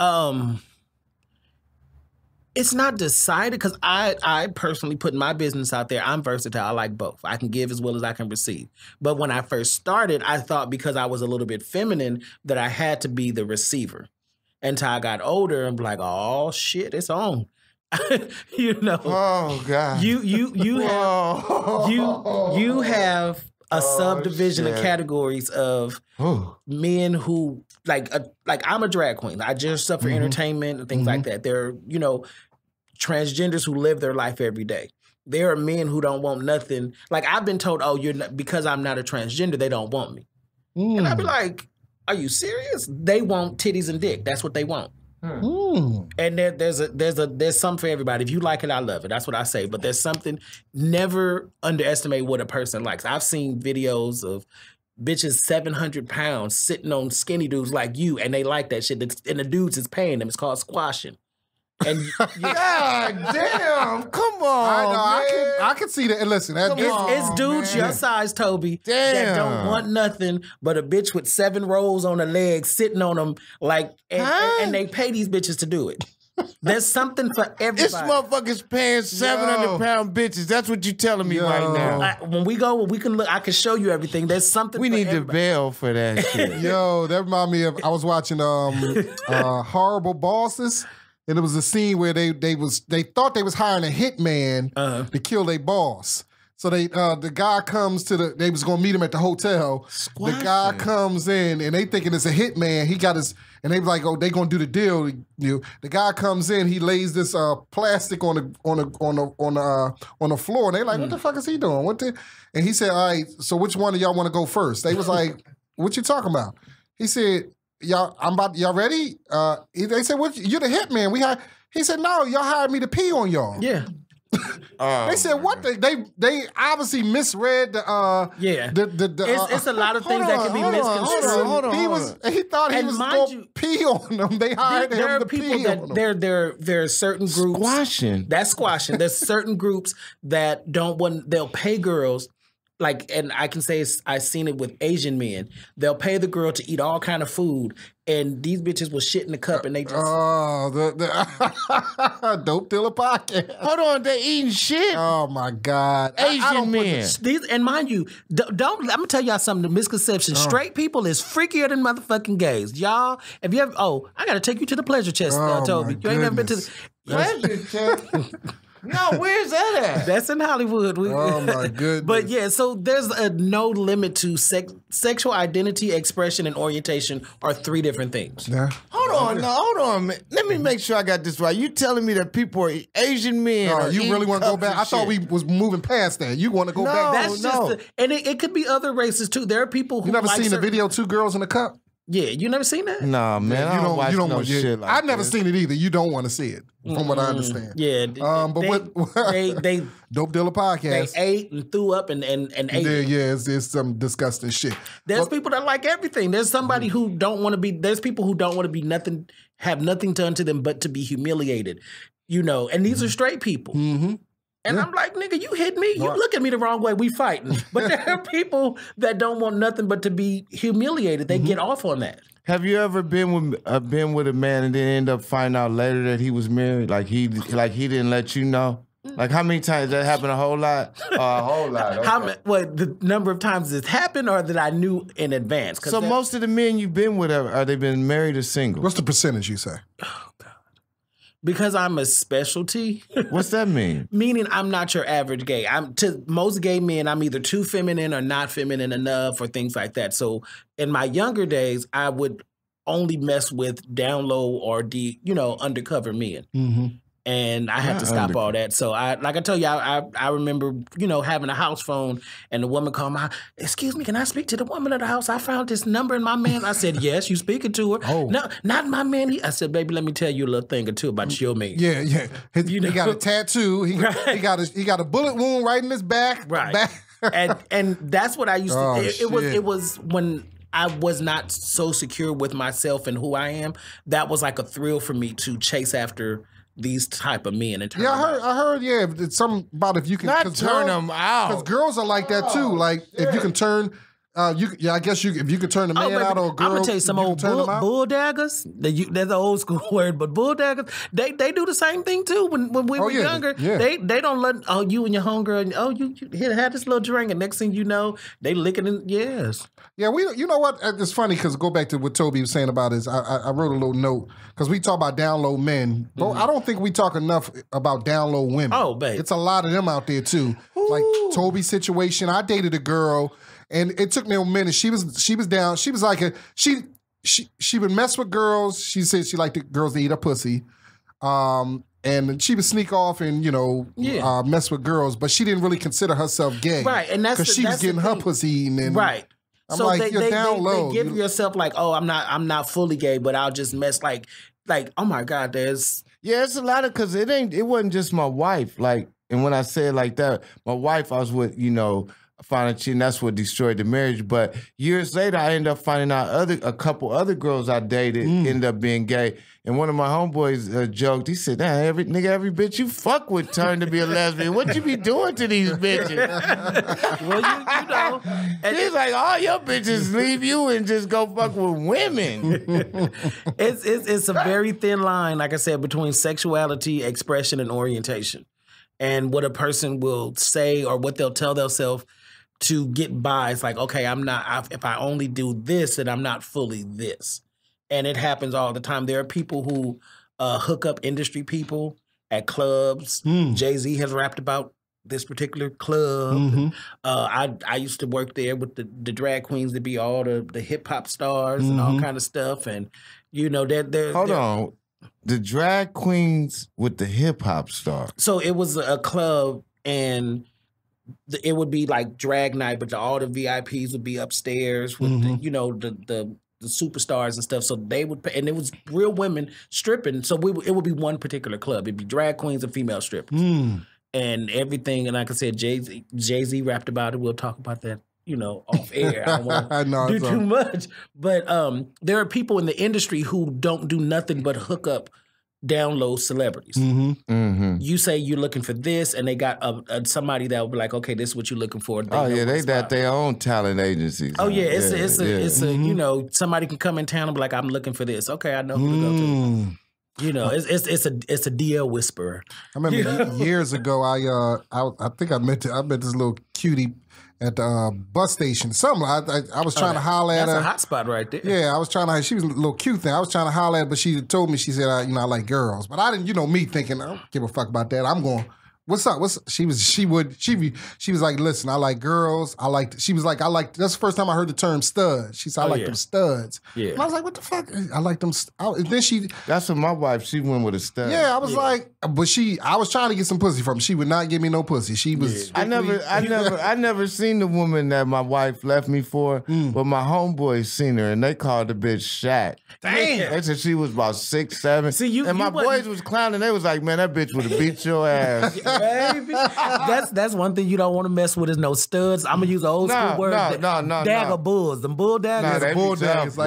It's not decided, because I personally put my business out there. I'm versatile. I like both. I can give as well as I can receive. But when I first started, I thought because I was a little bit feminine that I had to be the receiver. Until I got older and be like, oh shit, it's on. Oh God. You have a subdivision of categories of men who like I'm a drag queen. I just up for entertainment and things like that. There are, transgenders who live their life every day. There are men who don't want nothing. Like I've been told, you're not, because I'm not a transgender, they don't want me. And I'd be like, are you serious? They want titties and dick. That's what they want. And there's something for everybody. If you like it, I love it. That's what I say. But there's something. Never underestimate what a person likes. I've seen videos of bitches 700 pounds sitting on skinny dudes like you, and they like that shit. And the dudes is paying them. It's called squashing. And God damn, come on, I can see that. And listen, it's dudes your size, Toby, that don't want nothing but a bitch with 7 rolls on her legs sitting on them, and they pay these bitches to do it. There's something for everybody. This motherfucker's paying 700-pound bitches. That's what you telling me right now. When we go, we can look. I can show you everything. There's something. We need to bail for that shit. That remind me of. I was watching Horrible Bosses. And it was a scene where they thought they was hiring a hitman to kill their boss. So the guy comes they was gonna meet him at the hotel. The guy comes in and they thinking it's a hitman. He got his, and they was like, they gonna do the deal. The guy comes in, he lays this plastic on the floor, and they like, what the fuck is he doing? And he said, all right, so which one of y'all want to go first? They was like, what you talking about? He said, y'all ready? They said, "What? You're the hitman." He said, "No, y'all hired me to pee on y'all." Yeah. They said, "What?" They obviously misread the. It's a lot of things that can be misconstrued. Hold on. He thought he was going to pee on them. They hired him to pee on them. There are certain groups squashing. That's squashing. There's certain groups that don't want. They'll pay girls. And I can say I've seen it with Asian men. They'll pay the girl to eat all kind of food, and these bitches will shit in the cup, and they just the Dope Dealer podcast. Hold on, they eating shit. Oh my God, Asian men. And mind you, don't. I'm gonna tell y'all something. The misconception: straight people is freakier than motherfucking gays. Y'all, have you ever? I gotta take you to the pleasure chest, Toby. You ain't never been to the pleasure chest. No, where's that at? That's in Hollywood. Oh my goodness! But yeah, so there's no limit to sexual identity, expression, and orientation are 3 different things. Yeah. Hold on. Let me make sure I got this right. You telling me that people are Asian men? No, you really want to go back? I thought we was moving past that. You want to go back? That's just and it could be other races too. There are people who you never seen the video 2 Girls in a Cup? Yeah, you never seen that? Nah, man, I don't watch no shit like I've never seen it either. You don't want to see it, from what I understand. Yeah, they Dope Dealer podcast. They ate and threw up and ate. Yeah, it's some disgusting shit. There's people that like everything. There's somebody who don't want to be. There's people who don't want to be nothing, have nothing done to them but to be humiliated. And these are straight people. Mm-hmm. And I'm like, nigga, you hit me. You look at me the wrong way. We fighting. But there are people that don't want nothing but to be humiliated. They get off on that. Have you ever been with a man and then end up finding out later that he was married? Like he didn't let you know? Like how many times that happened? A whole lot? A whole lot. Okay. The number of times it's happened or that I knew in advance? So most of the men you've been with, are they been married or single? What's the percentage you say? Oh, God. Because I'm a specialty. What's that mean? Meaning I'm not your average gay. To most gay men, I'm either too feminine or not feminine enough or things like that. So in my younger days, I would only mess with down low or undercover men. Mm-hmm. And I had to stop all that. So like I tell you, I remember, having a house phone and the woman called my, excuse me, can I speak to the woman of the house? I found this number in my man. I said, yes, you speaking to her. Oh. No, not my man. I said, baby, let me tell you a little thing or two about your man. Yeah. He got a tattoo. He got a bullet wound right in his back. Right. Back. and that's what I used to, shit. it was when I was not so secure with myself and who I am. That was like a thrill for me to chase after these type of men. And I heard. Yeah, it's something about if you can turn them out. Because girls are like that too. Like if you can turn, I guess if you can turn a man out or a girl. I'm gonna tell you some old bull daggers. That's an old school word, but bull daggers. They do the same thing too. When we were younger, they don't let you and your homegirl. You had this little drink, and next thing you know, they licking in. Yes. Yeah, you know what? It's funny because go back to what Toby was saying about his. I wrote a little note because we talk about down low men, but I don't think we talk enough about down low women. Oh, babe, it's a lot of them out there too. Ooh. Like Toby's situation. I dated a girl, and it took me a minute. She was down. She was like she would mess with girls. She said she liked the girls to eat her pussy. And she would sneak off and, mess with girls, but she didn't really consider herself gay. Right, and because she was getting her pussy eaten. And right. I'm like, you're down low. They give yourself like, oh, I'm not fully gay, but I'll just mess like, oh my God, there's. Yeah, it's a lot of, because it wasn't just my wife. Like, and when I say it like that, my wife, I was with, finding cheating, that's what destroyed the marriage. But years later, I ended up finding out a couple other girls I dated ended up being gay. And one of my homeboys joked, he said, "Nah, every bitch you fuck with turned to be a lesbian. What you be doing to these bitches?" Well, you know. And he's like, all your bitches leave you and just go fuck with women. It's a very thin line, like I said, between sexuality, expression, and orientation. And what a person will say or what they'll tell themselves to get by. It's like, okay, if I only do this, then I'm not fully this. And it happens all the time. There are people who hook up industry people at clubs. Jay-Z has rapped about this particular club. Mm-hmm. I used to work there with the drag queens to be all the hip-hop stars and all kind of stuff. And, they're Hold on. The drag queens with the hip-hop stars. So it was a club, and it would be like drag night, but all the VIPs would be upstairs with the superstars and stuff. So they would pay, and it was real women stripping. So it would be one particular club. It'd be drag queens and female strippers. And everything. And like I said, Jay-Z rapped about it. We'll talk about that, off air. I won't do too much. But there are people in the industry who don't do nothing but hook up down low celebrities. You say you're looking for this, and they got somebody that will be like, okay, this is what you're looking for. They got their own talent agencies. Oh yeah, it's a somebody can come in town and be like, I'm looking for this. Okay, I know who to go to. It's a DL whisperer. I remember years ago, I think I met this little cutie at the bus station. I was trying to holler at her. That's a hot spot right there. Yeah, I was trying to. She was a little cute thing. I was trying to holler at her, but she told me, she said, I like girls. But I didn't, me thinking, I don't give a fuck about that. I'm going, what's up? She was like, listen, I like girls. That's the first time I heard the term stud. She said, I like them studs. Yeah. And I was like, what the fuck? I like them. And then that's what my wife, she went with a stud. Yeah, I was like, but I was trying to get some pussy from her. She would not give me no pussy. She was. I never seen the woman that my wife left me for, but my homeboys seen her and they called the bitch Shaq. Damn. They said she was about 6, 7. And my boys was clowning. They was like, man, that bitch would have beat your ass. Baby. That's one thing you don't want to mess with is no studs. I'm gonna use an old school word. Dagger bulls. Them bull daggers. Bull daggers.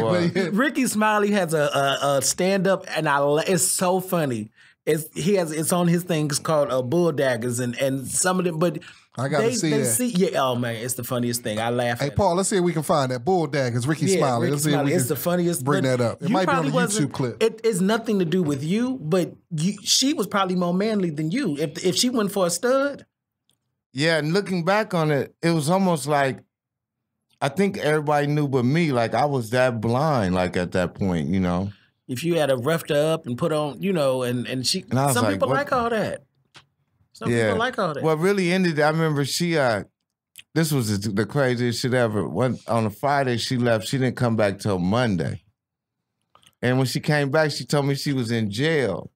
Ricky Smiley has a stand up, and it's so funny. It's on his thing. It's called bull daggers, and some of them, but. I gotta see that. Oh man, it's the funniest thing. I laugh. Hey, Paul, let's see if we can find that bull daggers. Ricky Smiley. Let's see if we it's the funniest. Bring that up. It might be on the YouTube clip. It's nothing to do with you, but she was probably more manly than you. If she went for a stud. Yeah, and looking back on it, it was almost like I think everybody knew but me. Like I was that blind. Like at that point, If you had a roughed her up and put on, and she. And some people like all that. Some people like all that. What really ended, I remember this was the craziest shit ever. On a Friday, she left. She didn't come back till Monday. And when she came back, she told me she was in jail.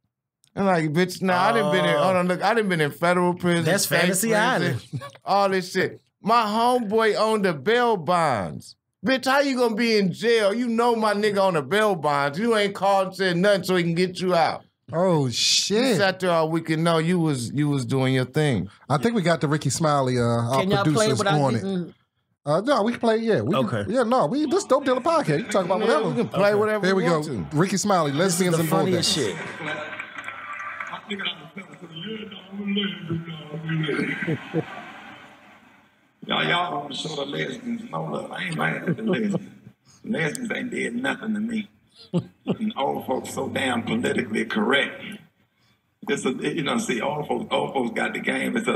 I'm like, bitch, I done been in, hold on, look, I done been in federal prison. That's state Fantasy prison, Island. all this shit. My homeboy owned the bail bonds. Bitch, how you gonna be in jail? You know my nigga on the bail bonds. You ain't called and said nothing so he can get you out. Oh You shit! sat there all weekend. No, you was doing your thing. I think we got the Ricky Smiley, our Can y'all play producers without on it. getting... No, we can play. Yeah, we Okay. Can, yeah, no, we this Dope Dealer podcast. You can talk about whatever. We can play whatever There we we go. want to. Ricky Smiley, This is lesbians the and funniest bulldogs. shit. Y'all want to show the lesbians no love. I ain't mad at the lesbians. Lesbians ain't did nothing to me. And old folks so damn politically correct. It's a, see, old folks got the game. It's a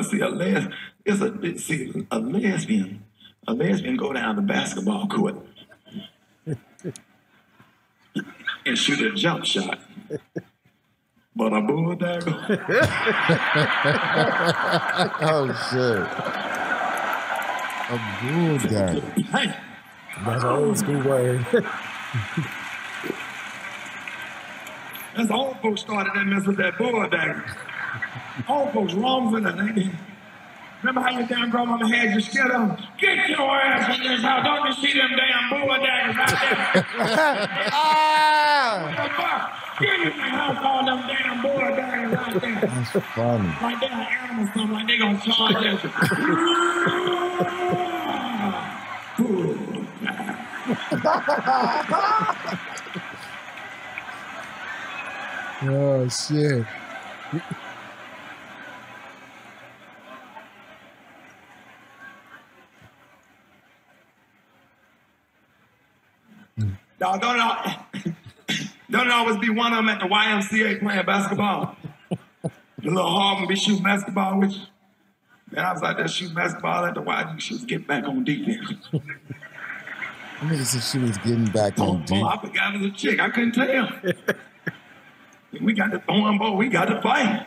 lesbian go down the basketball court and shoot a jump shot. But a bulldog. Oh shit. A bulldog. Hey, That's an old school word. that's old folks started that mess with that bulldog. Old folks wrong with that, ain't they? Remember how your damn grandmama had you scared of them? Get your ass in this house. Don't you see them damn bulldaggers out there? Get in the house, all them damn bulldaggers out there. That's funny. Like they're animals, something like they gonna charge us. Oh shit! Dog, don't it always be one of them at the YMCA playing basketball? The little Harvard be shooting basketball with you. Man, I was out there shooting basketball at the YMCA. She was getting back on defense. Nigga said she was getting back on deep. I forgot it was a chick. I couldn't tell. We got the throwing ball. We got to fight.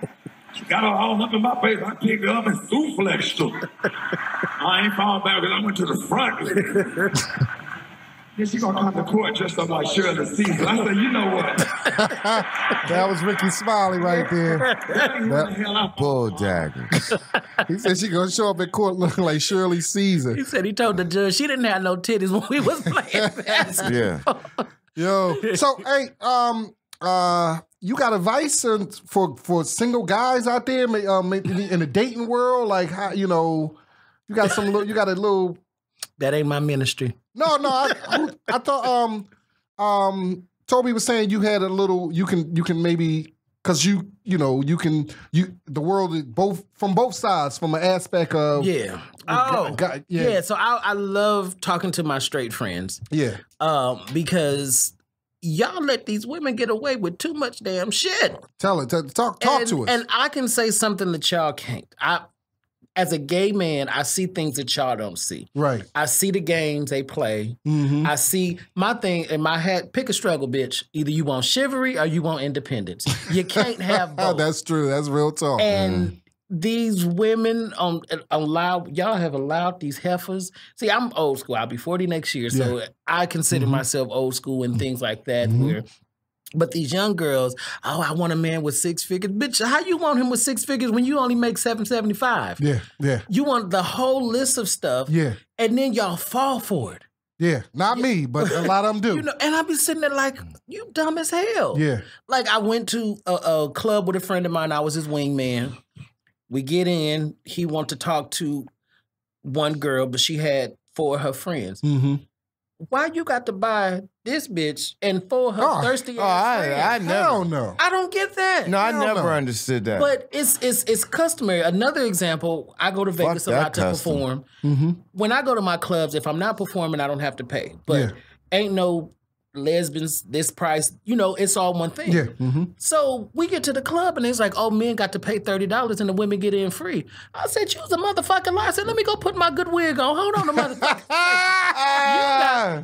She got her all up in my face. I picked her up and flexed her. I ain't falling back because I went to the front. Then she gonna come to court dressed up like Shirley Caesar. I said, you know what? That was Ricky Smiley right there. Bulldaggers. He said she gonna show up in court looking like Shirley Caesar. He said he told the judge she didn't have no titties when we was playing basketball. Yeah. Yo, so hey, you got advice for single guys out there, maybe in the dating world? Like how you got a little. That ain't my ministry. No, I thought Toby was saying you had a little. You can maybe because the world is from both sides from an aspect of Yeah. yeah. So I love talking to my straight friends. Yeah. Because y'all let these women get away with too much damn shit. Talk to us. And I can say something that y'all can't. As a gay man, I see things that y'all don't see. Right. I see the games they play. Mm-hmm. I see my thing in my head. Pick a struggle, bitch. Either you want chivalry or you want independence. You can't have both. That's true. That's real talk. And these women y'all have allowed these heifers. See, I'm old school. I'll be 40 next year, so I consider myself old school and things like that. But these young girls, I want a man with 6 figures. Bitch, how you want him with 6 figures when you only make $775? Yeah. You want the whole list of stuff. Yeah. And then y'all fall for it. Yeah. Not me, but a lot of them do. And I be sitting there like, you dumb as hell. Yeah. Like I went to a club with a friend of mine. I was his wingman. We get in. He wanted to talk to one girl, but she had 4 of her friends. Mm-hmm. Why you got to buy this bitch and 4 of her thirsty ass friends? I never. Hell no. I don't get that. No, I Hell never no. understood that. But it's customary. Another example, I go to Vegas a that lot to custom. perform. Mm-hmm. When I go to my clubs, if I'm not performing, I don't have to pay. But ain't no lesbians, this price, it's all one thing. Yeah. Mm-hmm. So we get to the club and it's like, oh, men got to pay $30 and the women get in free. I said, you was a motherfucking lie. I said, let me go put my good wig on. Hold on a motherfucker.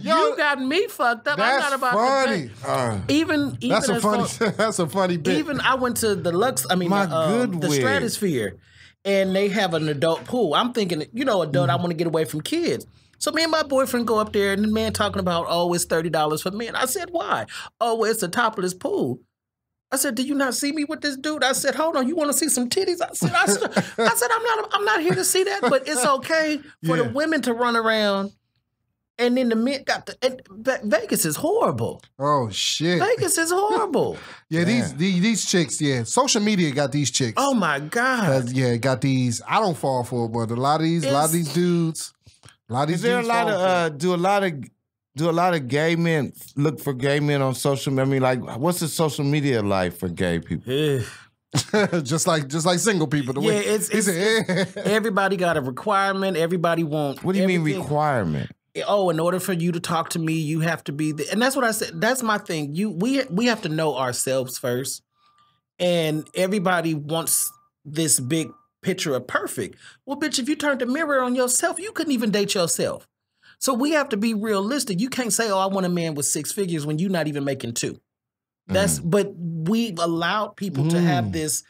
You got me fucked up. I'm not about funny. to pay. Even That's a funny. That's a funny bit. even I went to the good the wig. Stratosphere, and they have an adult pool. I'm thinking, adult, I want to get away from kids. So me and my boyfriend go up there, and the man talking about, it's $30 for men. I said, why? Oh, it's a topless pool. I said, "Do you not see me with this dude?" I said, "Hold on, you want to see some titties?" I said, I'm not here to see that, but it's okay for the women to run around, and then the men got Vegas is horrible. Oh shit, Vegas is horrible. Yeah, these chicks. Yeah, social media got these chicks. Oh my god. Got these. I don't fall for it, but a lot of these dudes. A lot of these. Is there a lot of do a lot of gay men look for gay men on social media? I mean, like, what's the social media like for gay people? just like single people. It's everybody got a requirement. Everybody wants. What do you mean requirement? Oh, in order for you to talk to me, you have to be and that's what I said. That's my thing. We have to know ourselves first, and everybody wants this big picture of perfect. Well, bitch, if you turned the mirror on yourself, you couldn't even date yourself. So we have to be realistic. You can't say, "Oh, I want a man with 6 figures" when you're not even making 2. But we've allowed people to have this,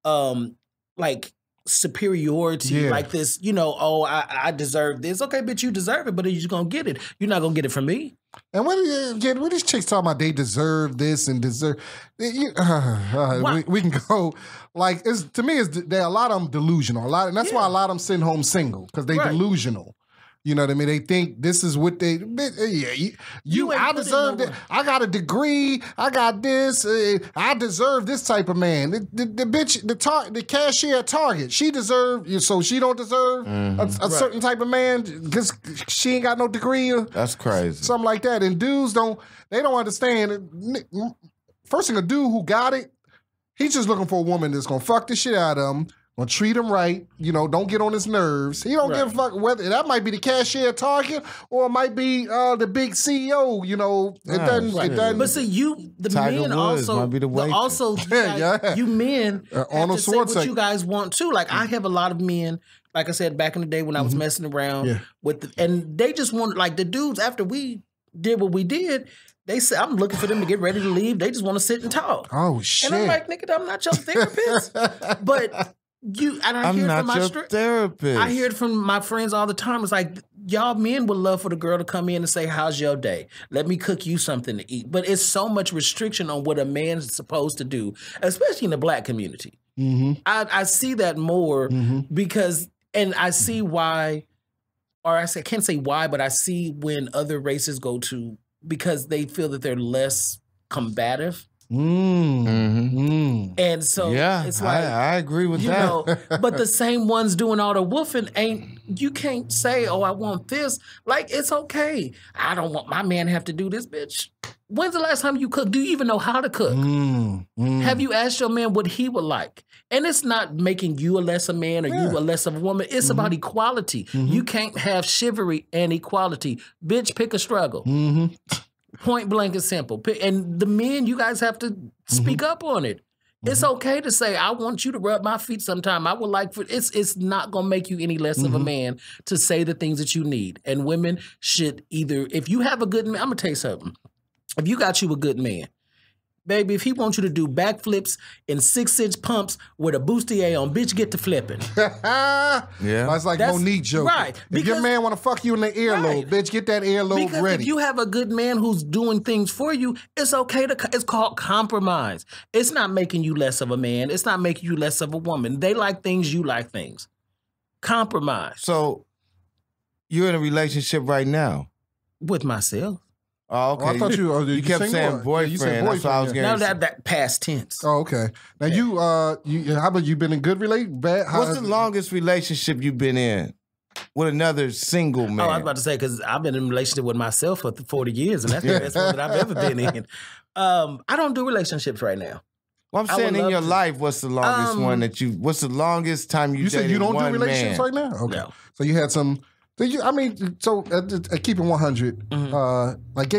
like superiority, like this. Oh, I deserve this. Okay, bitch, you deserve it, but are you just gonna get it? You're not gonna get it from me. And what these chicks talking about? They deserve this and deserve. We can go like to me. A lot of them delusional. And that's why a lot of them sitting home single because they delusional. You know what I mean? They think this is what they. I deserve it. I got a degree. I got this. I deserve this type of man. The bitch, the cashier at Target, she deserved. So she don't deserve a certain type of man because she ain't got no degree. That's crazy. Something like that. And dudes don't understand. First thing, a dude who got it, he's just looking for a woman that's gonna fuck the shit out of him. Gonna treat him right, don't get on his nerves. He don't give a fuck whether that might be the cashier at Target or it might be the big CEO. It doesn't. But see, the Tiger men Woods might be the you men have Arnold to say what you guys want too. Like I have a lot of men. Like I said back in the day when I was messing around with, and they just wanted like the dudes after we did what we did. They said, I'm looking for them to get ready to leave. They just want to sit and talk. Oh shit! And I'm like, nigga, I'm not your therapist, but. I'm not your therapist. I hear it from my friends all the time. It's like, y'all men would love for the girl to come in and say, "How's your day? Let me cook you something to eat." But it's so much restriction on what a man is supposed to do, especially in the black community. I see that more because, and I see why, or I can't say why, but I see when other races go to, because they feel that they're less combative. And so it's like I agree with that. But the same ones doing all the woofing you can't say, "Oh, I want this." Like, it's okay. I don't want my man to have to do this, bitch. When's the last time you cooked? Do you even know how to cook? Have you asked your man what he would like? And it's not making you a lesser man or you a lesser woman. It's about equality. You can't have chivalry and equality. Bitch, pick a struggle. Point blank and simple. And the men, you guys have to speak up on it. It's okay to say, "I want you to rub my feet sometime. I would like for it's not gonna make you any less of a man to say the things that you need." And women should either, if you have a good man, I'm gonna tell you something. If you got you a good man, baby, if he wants you to do backflips in 6-inch pumps with a bustier on, bitch, get to flipping. That's like Monique joke. Right. If your man want to fuck you in the earlobe, bitch, get that earlobe because ready. If you have a good man who's doing things for you, it's okay it's called compromise. It's not making you less of a man. It's not making you less of a woman. They like things, you like things. Compromise. So you're in a relationship right now? With myself. Oh, okay. I thought you kept saying boyfriend. You said boyfriend. That's what I was getting. No, that past tense. Oh, okay. Now you how about you been in good relationship? What's the longest relationship you've been in with another single man? Oh, I was about to say, because I've been in a relationship with myself for 40 years, and that's the best one that I've ever been in. I don't do relationships right now. Well, I'm saying in your life, what's the longest one that what's the longest time you said you don't do relationships right now? Okay. No. So you had some. Keep it 100. Like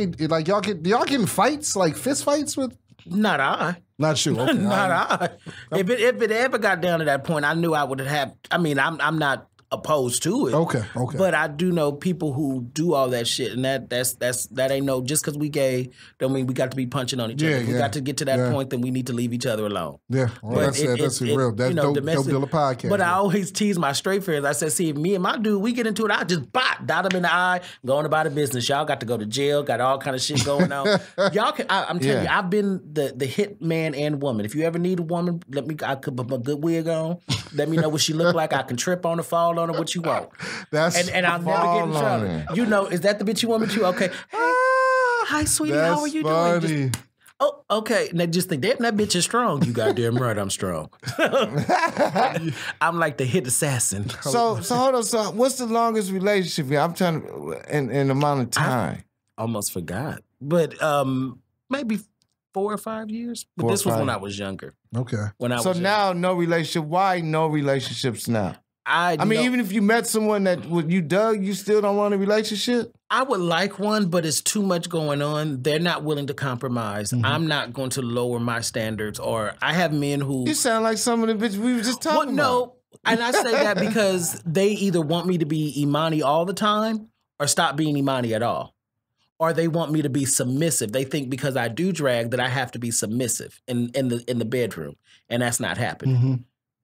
y'all getting fights, like fist fights with? Not I. Not you. Okay. Not I. If it ever got down to that point, I knew I would have. I mean, I'm not opposed to it. Okay. But I do know people who do all that shit, and that ain't no. Just because we gay, don't mean we got to be punching on each other. If we got to get to that point, then we need to leave each other alone. Yeah, well, that's real. That's Dope Dealer podcast. But I always tease my straight friends. I said, see, if me and my dude, we get into it, I just dot him in the eye, going about a business. Y'all got to go to jail, got all kind of shit going on. Y'all can. I'm telling you, I've been the hit man and woman. If you ever need a woman, I could put my good wig on. Let me know what she look like. I can trip on her, fall on her, what you want. And I'll never get in trouble. You know, is that the bitch you want me to? Okay. Hi, sweetie. How are you doing? Oh, okay. Now just think, damn, that bitch is strong. You goddamn right, I'm strong. I'm like the hit assassin. So hold on. So what's the longest relationship? I'm trying to in amount of time. I almost forgot, but maybe 4 or 5 years. But this was when I was younger. Okay. Now no relationship. Why no relationships now? I mean, even if you met someone that you dug, you still don't want a relationship? I would like one, but it's too much going on. They're not willing to compromise. Mm-hmm. I'm not going to lower my standards. Or I have men who... You sound like some of the bitches we were just talking about. No, and I say that because they either want me to be Imani all the time or stop being Imani at all. Or they want me to be submissive. They think because I do drag that I have to be submissive in the bedroom. And that's not happening. Mm-hmm.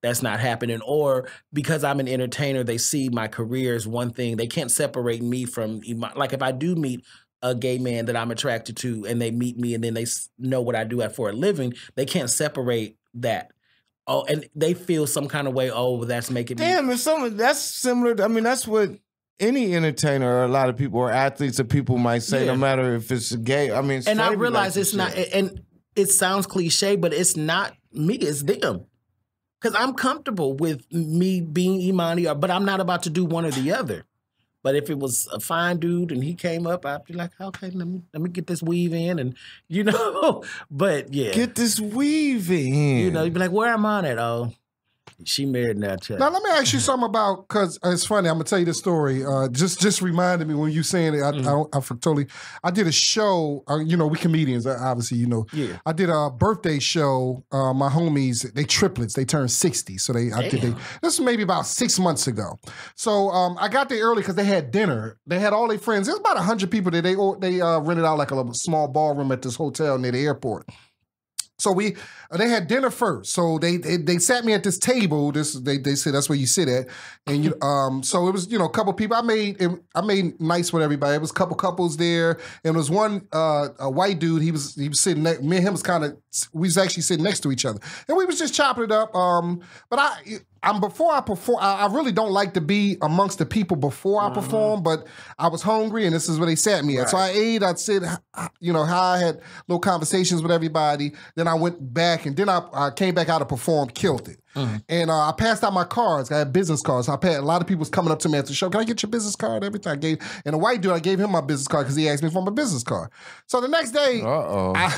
That's not happening. Or because I'm an entertainer, they see my career as one thing. They can't separate me from, like if I do meet a gay man that I'm attracted to and they meet me and then they know what I do for a living, they can't separate that. Oh, and they feel some kind of way, oh, that's making me. Damn, that's similar. I mean, that's what any entertainer or a lot of people or athletes or people might say, no matter if it's gay. I mean, and I realize it's not, and it sounds cliche, but it's not me, it's them. Because I'm comfortable with me being Imani, but I'm not about to do one or the other. But if it was a fine dude and he came up, I'd be like, okay, let me get this weave in, and but yeah, get this weave in. You'd be like, where am I at? Oh, she married now. Now let me ask you something about, because it's funny. I'm gonna tell you this story. Just reminded me when you saying it. I did a show. We comedians, obviously. Yeah. I did a birthday show. My homies, they triplets. They turned 60. So this was maybe about 6 months ago. So I got there early because they had dinner. They had all their friends. There's about 100 people there. They rented out like a small ballroom at this hotel near the airport. So they had dinner first. So they sat me at this table. They said that's where you sit at, and so it was a couple people. I made nice with everybody. It was a couple couples there, and there was one a white dude. He was sitting next. Me and him we was actually sitting next to each other, and we was just chopping it up. But before I perform, I really don't like to be amongst the people before I perform, but I was hungry and this is where they sat me at. Right. So I ate, I'd sit, how I had little conversations with everybody. Then I went back and then I came back out to perform, killed it. Mm-hmm. And I passed out my cards. I had business cards. A lot of people was coming up to me at the show. Can I get your business card? Everything and a white dude, I gave him my business card because he asked me for my business card. So the next day, I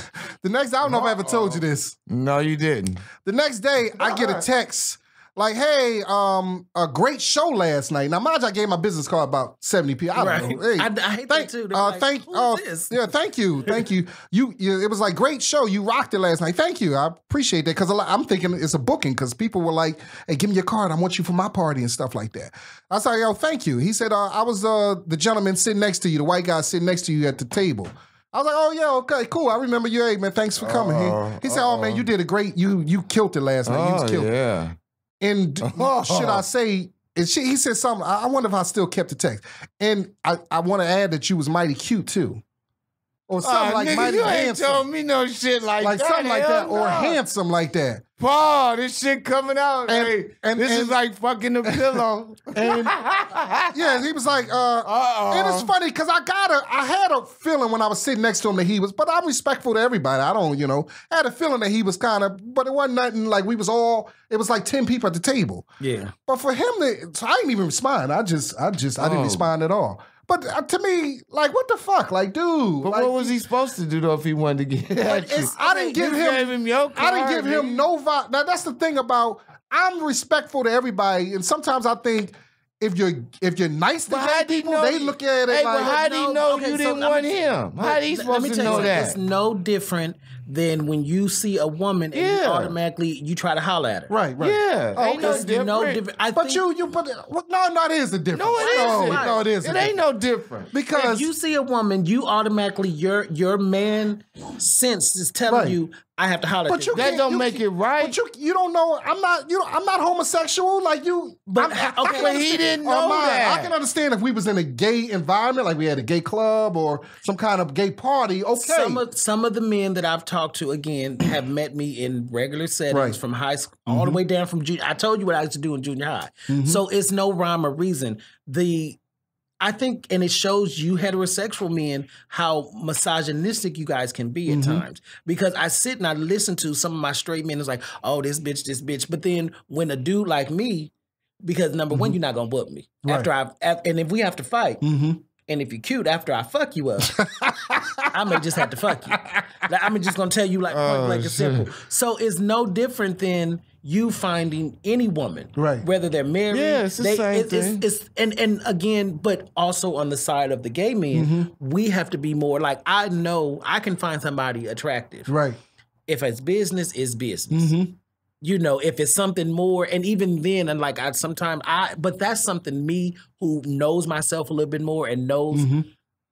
don't know if I ever told you this. No, you didn't. The next day, I get a text. Like, hey, a great show last night. Now, mind you, I gave my business card about 70 people. I don't know. Hey, I hate that too. Yeah, thank you. It was like, great show. You rocked it last night. Thank you. I appreciate that because I'm thinking it's a booking because people were like, hey, give me your card. I want you for my party and stuff like that. I was like, yo, thank you. He said, I was the gentleman sitting next to you, the white guy sitting next to you at the table. I was like, oh, yeah, okay, cool. I remember you. Hey, man, thanks for coming. He said, oh, man, you did a great, you killed it last night. You killed it. And should I say, he said something, I wonder if I still kept the text. And I want to add that you was mighty cute too. Or something like nigga, mighty you handsome. Ain't told me no shit like that. Something like that. Or handsome like that. Paul, this shit coming out. And this is like fucking the pillow. And yeah, he was like, and it's funny because I had a feeling when I was sitting next to him that he was, but I'm respectful to everybody. I don't, I had a feeling that he was kind of, but it wasn't nothing like it was like 10 people at the table. Yeah. But for him so I didn't even respond. I didn't respond at all. But to me, like, what the fuck? Like, dude. But like, what was he supposed to do, though, if he wanted to get at you? I didn't give him your card. I didn't give him no vibe. Now, that's the thing about, I'm respectful to everybody, and sometimes I think if you're nice to gay people, they look at it like... But how do you know you didn't want him? How do you supposed to know that? It's no different then when you see a woman, and you automatically you try to holler at her. Right. Yeah. Ain't no different. No different. But no, it is a difference. No, it isn't. No, it is. It ain't no different. Because if you see a woman, you automatically your man sense is telling you I have to holler at you. That don't make it right. But you don't know. I'm not homosexual like you. But he didn't know that. I can understand if we was in a gay environment, like we had a gay club or some kind of gay party. Okay. Some of the men that I've talked to again have met me in regular settings from high school all the way down from junior. I told you what I used to do in junior high. So it's no rhyme or reason. I think, and it shows you heterosexual men how misogynistic you guys can be at times. Because I sit and I listen to some of my straight men. It's like, oh, this bitch. But then when a dude like me, because number one, you're not gonna whoop me and if we have to fight, and if you're cute after I fuck you up, I may just have to fuck you. Like, I'm just gonna tell you like point blank and simple. So it's no different than you finding any woman, whether they're married. Yeah, it's the same thing. And again, but also on the side of the gay men, we have to be more like, I know I can find somebody attractive. Right. If it's business, it's business. You know, if it's something more, and even then, and like but that's something me who knows myself a little bit more and knows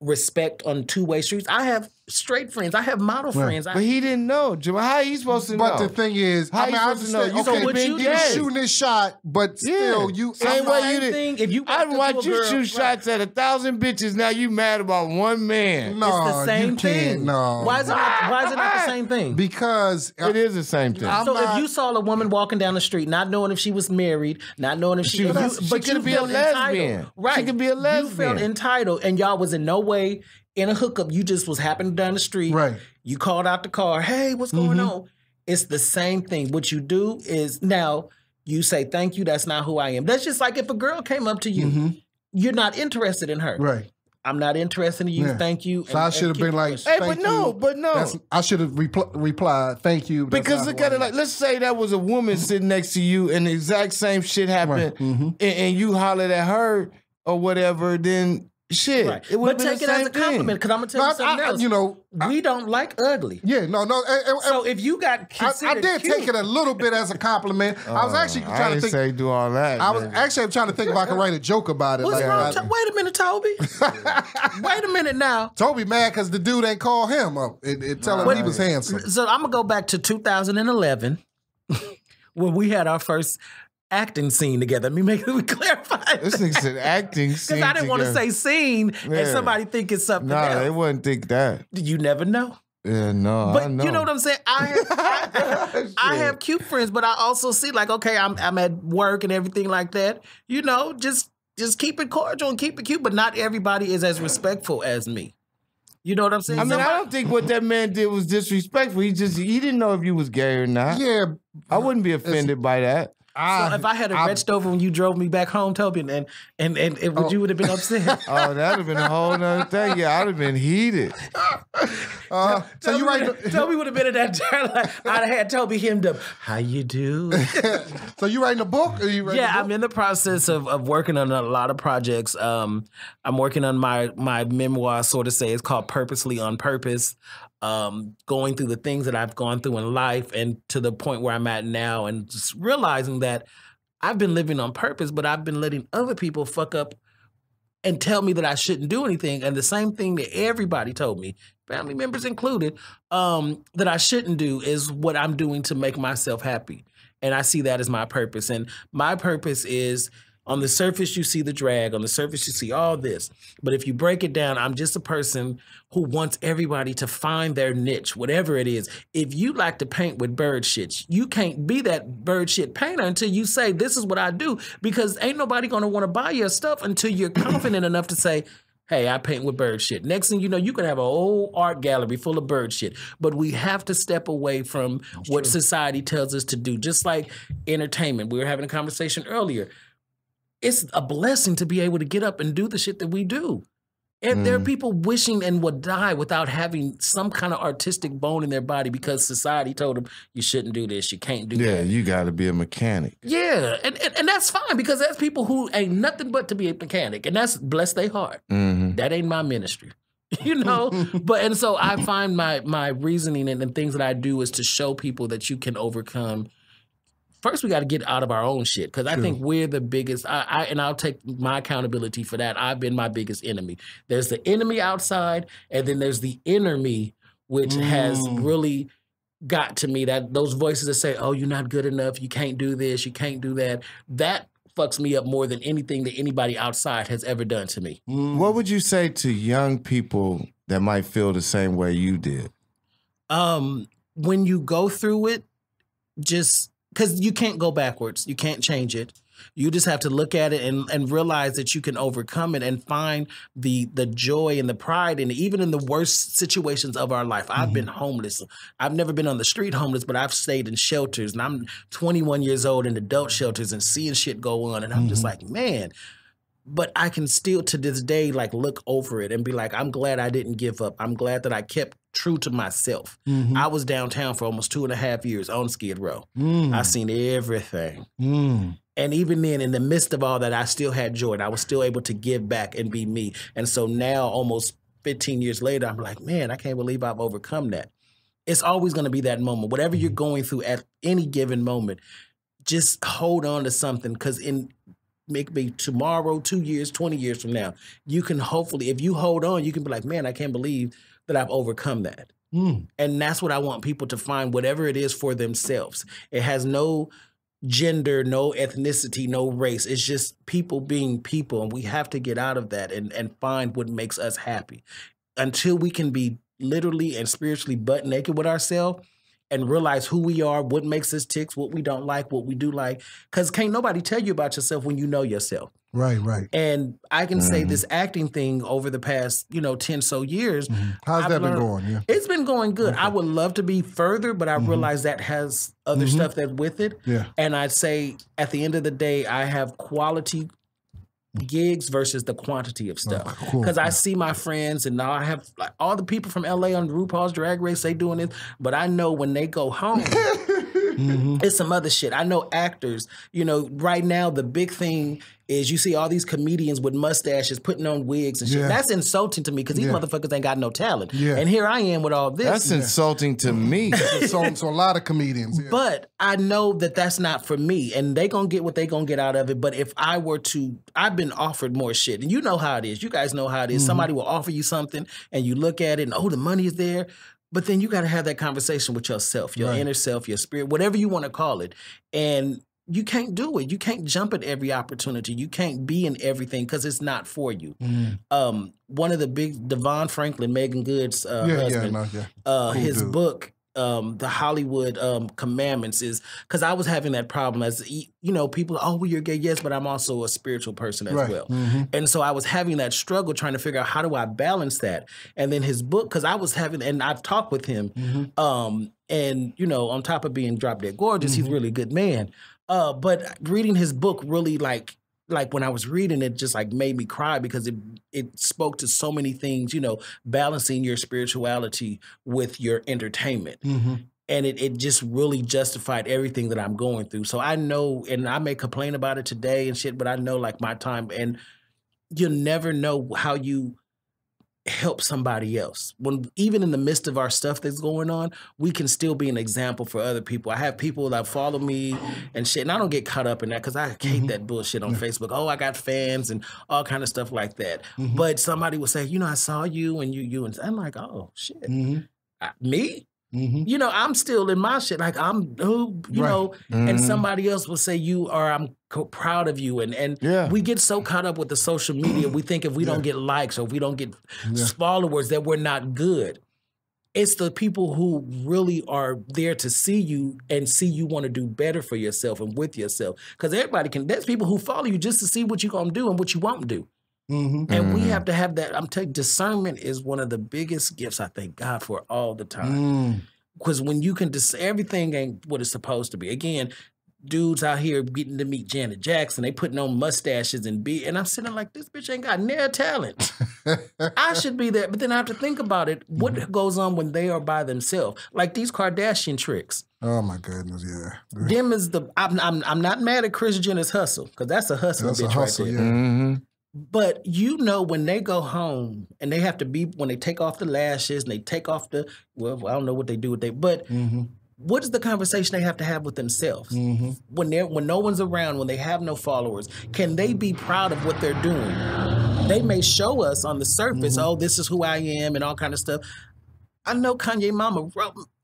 respect on two-way streets. I have straight friends. I have model friends. But he didn't know. Jamal, how he supposed to know? But the thing is, how I understand. You Okay, what you're shooting this shot, but still, you same way you did. If you I watch you shoot shots at 1,000 bitches. Now you mad about one man? No, it's the same thing. No, why is it not the same thing? Because it is the same thing. If you saw a woman walking down the street, not knowing if she was married, not knowing if she could be a lesbian, right? She could be a lesbian. You felt entitled, and y'all was in no way in a hookup. You just was happening down the street. Right. You called out the car. Hey, what's going on? It's the same thing. What you do is now you say, thank you. That's not who I am. That's just like if a girl came up to you, you're not interested in her. Right. I'm not interested in you. Yeah. Thank you. So I should have been like, hey, but no. I should have replied, thank you. Because look at it like, let's say that was a woman sitting next to you and the exact same shit happened and you hollered at her or whatever, then shit. Right. But take it as a compliment, because I'm going to tell you something else. You know, we don't like ugly. Yeah, no. So if you got considered I did cute, take it a little bit as a compliment. I was actually trying to think. Say do all that. I was actually trying to think if I could write a joke about it. What's wrong? Wait a minute, Toby. Wait a minute now. Toby mad because the dude ain't call him up and tell him he was handsome. So I'm going to go back to 2011 when we had our first acting scene together. Let me clarify. This nigga said acting scene. Because I didn't want to say scene and somebody think it's something else. No, they wouldn't think that. You never know. Yeah, no, but I know. You know what I'm saying? I have cute friends, but I also see like, okay, I'm at work and everything like that. You know, just keep it cordial and keep it cute, but not everybody is as respectful as me. You know what I'm saying? I mean, I don't think what that man did was disrespectful. He didn't know if you was gay or not. Yeah. I wouldn't be offended by that. So if I had retched over when you drove me back home, Toby, and you would have been upset. Oh, that would have been a whole nother thing. Yeah, I'd have been heated. So you right? Toby would have been in that turn. Like, I'd have had Toby hemmed up. How you do? So you writing a book? Or you yeah, I'm in the process of working on a lot of projects. I'm working on my memoir, sort of say. It's called Purposely on Purpose. Going through the things that I've gone through in life and to the point where I'm at now, and just realizing that I've been living on purpose, but I've been letting other people fuck up and tell me that I shouldn't do anything. And the same thing that everybody told me, family members included, that I shouldn't do is what I'm doing to make myself happy. And I see that as my purpose. And my purpose is, on the surface, you see the drag. On the surface, you see all this. But if you break it down, I'm just a person who wants everybody to find their niche, whatever it is. If you like to paint with bird shit, you can't be that bird shit painter until you say, this is what I do. Because ain't nobody going to want to buy your stuff until you're confident enough to say, hey, I paint with bird shit. Next thing you know, you can have a whole art gallery full of bird shit. But we have to step away from what society tells us to do. Just like entertainment. We were having a conversation earlier. It's a blessing to be able to get up and do the shit that we do. And there are people wishing and would die without having some kind of artistic bone in their body because society told them, you shouldn't do this, you can't do that. Yeah, you got to be a mechanic. Yeah, and that's fine because there's people who ain't nothing but to be a mechanic, and that's bless their heart. That ain't my ministry. you know? And so I find my reasoning and the things that I do is to show people that you can overcome. First, we got to get out of our own shit because I think we're the biggest. And I'll take my accountability for that. I've been my biggest enemy. There's the enemy outside, and then there's the inner me, which has really got to me. That those voices that say, "Oh, you're not good enough. You can't do this. You can't do that." That fucks me up more than anything that anybody outside has ever done to me. What would you say to young people that might feel the same way you did? When you go through it, just because you can't go backwards. You can't change it. You just have to look at it and realize that you can overcome it and find the joy and the pride in it, even in the worst situations of our life. I've been homeless. I've never been on the street homeless, but I've stayed in shelters. And I'm 21 years old in adult shelters and seeing shit go on. And I'm just like, man. But I can still to this day like look over it and be like, I'm glad I didn't give up. I'm glad that I kept true to myself. I was downtown for almost 2.5 years on Skid Row. I seen everything. And even then, in the midst of all that, I still had joy. And I was still able to give back and be me. And so now, almost 15 years later, I'm like, man, I can't believe I've overcome that. It's always going to be that moment. Whatever you're going through at any given moment, just hold on to something because maybe tomorrow, 2 years, 20 years from now, you can hopefully, if you hold on, you can be like, man, I can't believe that I've overcome that. And that's what I want people to find, whatever it is for themselves. It has no gender, no ethnicity, no race. It's just people being people. And we have to get out of that and find what makes us happy. Until we can be literally and spiritually butt naked with ourselves, and realize who we are, what makes us tick, what we don't like, what we do like. Because can't nobody tell you about yourself when you know yourself. Right, right. And I can say this acting thing over the past, 10 so years. How's that been going? Yeah. It's been going good. Okay. I would love to be further, but I realize that has other stuff that's with it. Yeah. And I'd say at the end of the day, I have quality gigs versus the quantity of stuff. Because I see my friends and now I have like all the people from LA on RuPaul's Drag Race, they doing this, but I know when they go home, it's some other shit. I know actors, right now the big thing is you see all these comedians with mustaches putting on wigs and shit. Yeah. That's insulting to me because these motherfuckers ain't got no talent. Yeah. And here I am with all this. That's insulting to me. So a lot of comedians. Yeah. But I know that that's not for me. And they gonna get what they gonna get out of it. But if I were to, I've been offered more shit. And you know how it is. You guys know how it is. Somebody will offer you something and you look at it and, the money is there. But then you got to have that conversation with yourself, your inner self, your spirit, whatever you want to call it. And you can't do it. You can't jump at every opportunity. You can't be in everything because it's not for you. One of the big, Devon Franklin, Megan Good's husband, his book, The Hollywood Commandments is, because I was having that problem as, people, well, you're gay, yes, but I'm also a spiritual person as well. And so I was having that struggle trying to figure out how do I balance that? And then his book, because I was having, and I've talked with him, and, on top of being drop dead gorgeous, he's a really good man. But reading his book really like when I was reading it, just like made me cry because it spoke to so many things, balancing your spirituality with your entertainment. And it just really justified everything that I'm going through. So I know, and I may complain about it today and shit, but I know like my time, and you'll never know how you help somebody else. When even in the midst of our stuff that's going on, we can still be an example for other people. I have people that follow me and shit, and I don't get caught up in that because I hate that bullshit on Facebook. I got fans and all kind of stuff like that. But somebody will say, I saw you and you, and I'm like, oh shit, me? I'm still in my shit. Like I'm, and somebody else will say I'm proud of you. And we get so caught up with the social media. We think if we don't get likes or if we don't get followers that we're not good. It's the people who really are there to see you and see you want to do better for yourself and with yourself. Because there's people who follow you just to see what you're going to do and what you won't do. And we have to have that. I'm telling you, discernment is one of the biggest gifts I thank God for all the time. Because when you can everything ain't what it's supposed to be. Again, dudes out here getting to meet Janet Jackson, they putting on mustaches and I'm sitting like, this bitch ain't got near talent. I should be there. But then I have to think about it. What goes on when they are by themselves? Like these Kardashian tricks. Oh my goodness, yeah. Them is I'm not mad at Kris Jenner's hustle, because that's a hustle bitch right there. But you know, when they go home and they have to be, when they take off the lashes and they take off the, well, I don't know what they do with it, but what is the conversation they have to have with themselves when no one's around, when they have no followers? Can they be proud of what they're doing? They may show us on the surface, oh, this is who I am and all kind of stuff. I know Kanye mama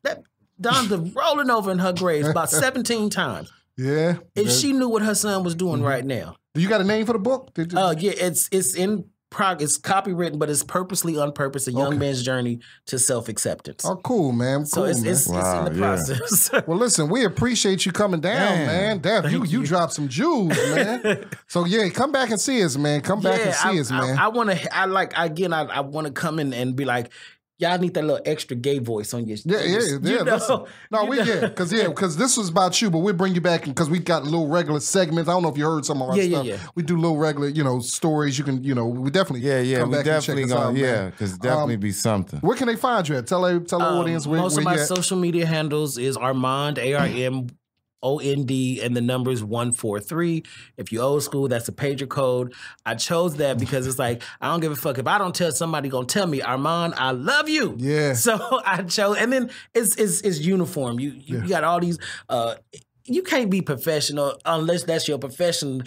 that Donda rolling over in her grave about 17 times. Yeah. If she knew what her son was doing right now. Do you got a name for the book? Yeah, it's in it's copywritten, but it's purposely on purpose, a young man's journey to self-acceptance. Oh, cool, man. So it's in the process. Well, listen, we appreciate you coming down, man. Def, you dropped some jewels, man. So yeah, come back and see us, man. Come back and see us, man. I want to come in and be like, y'all need that little extra gay voice on your. Because this was about you, but we'll bring you back because we got little regular segments. I don't know if you heard some of our stuff. Yeah. We do little regular, stories. You can, we definitely, come back and check us out, because definitely be something. Where can they find you at? Tell the audience where. Most of my social media handles is Armond ARMOND, and the number is 143. If you old school, that's a pager code. I chose that because it's like, I don't give a fuck. If I don't tell somebody, gonna tell me, Armond, I love you. Yeah. So I chose, and then it's uniform. You got all these, you can't be professional unless that's your profession.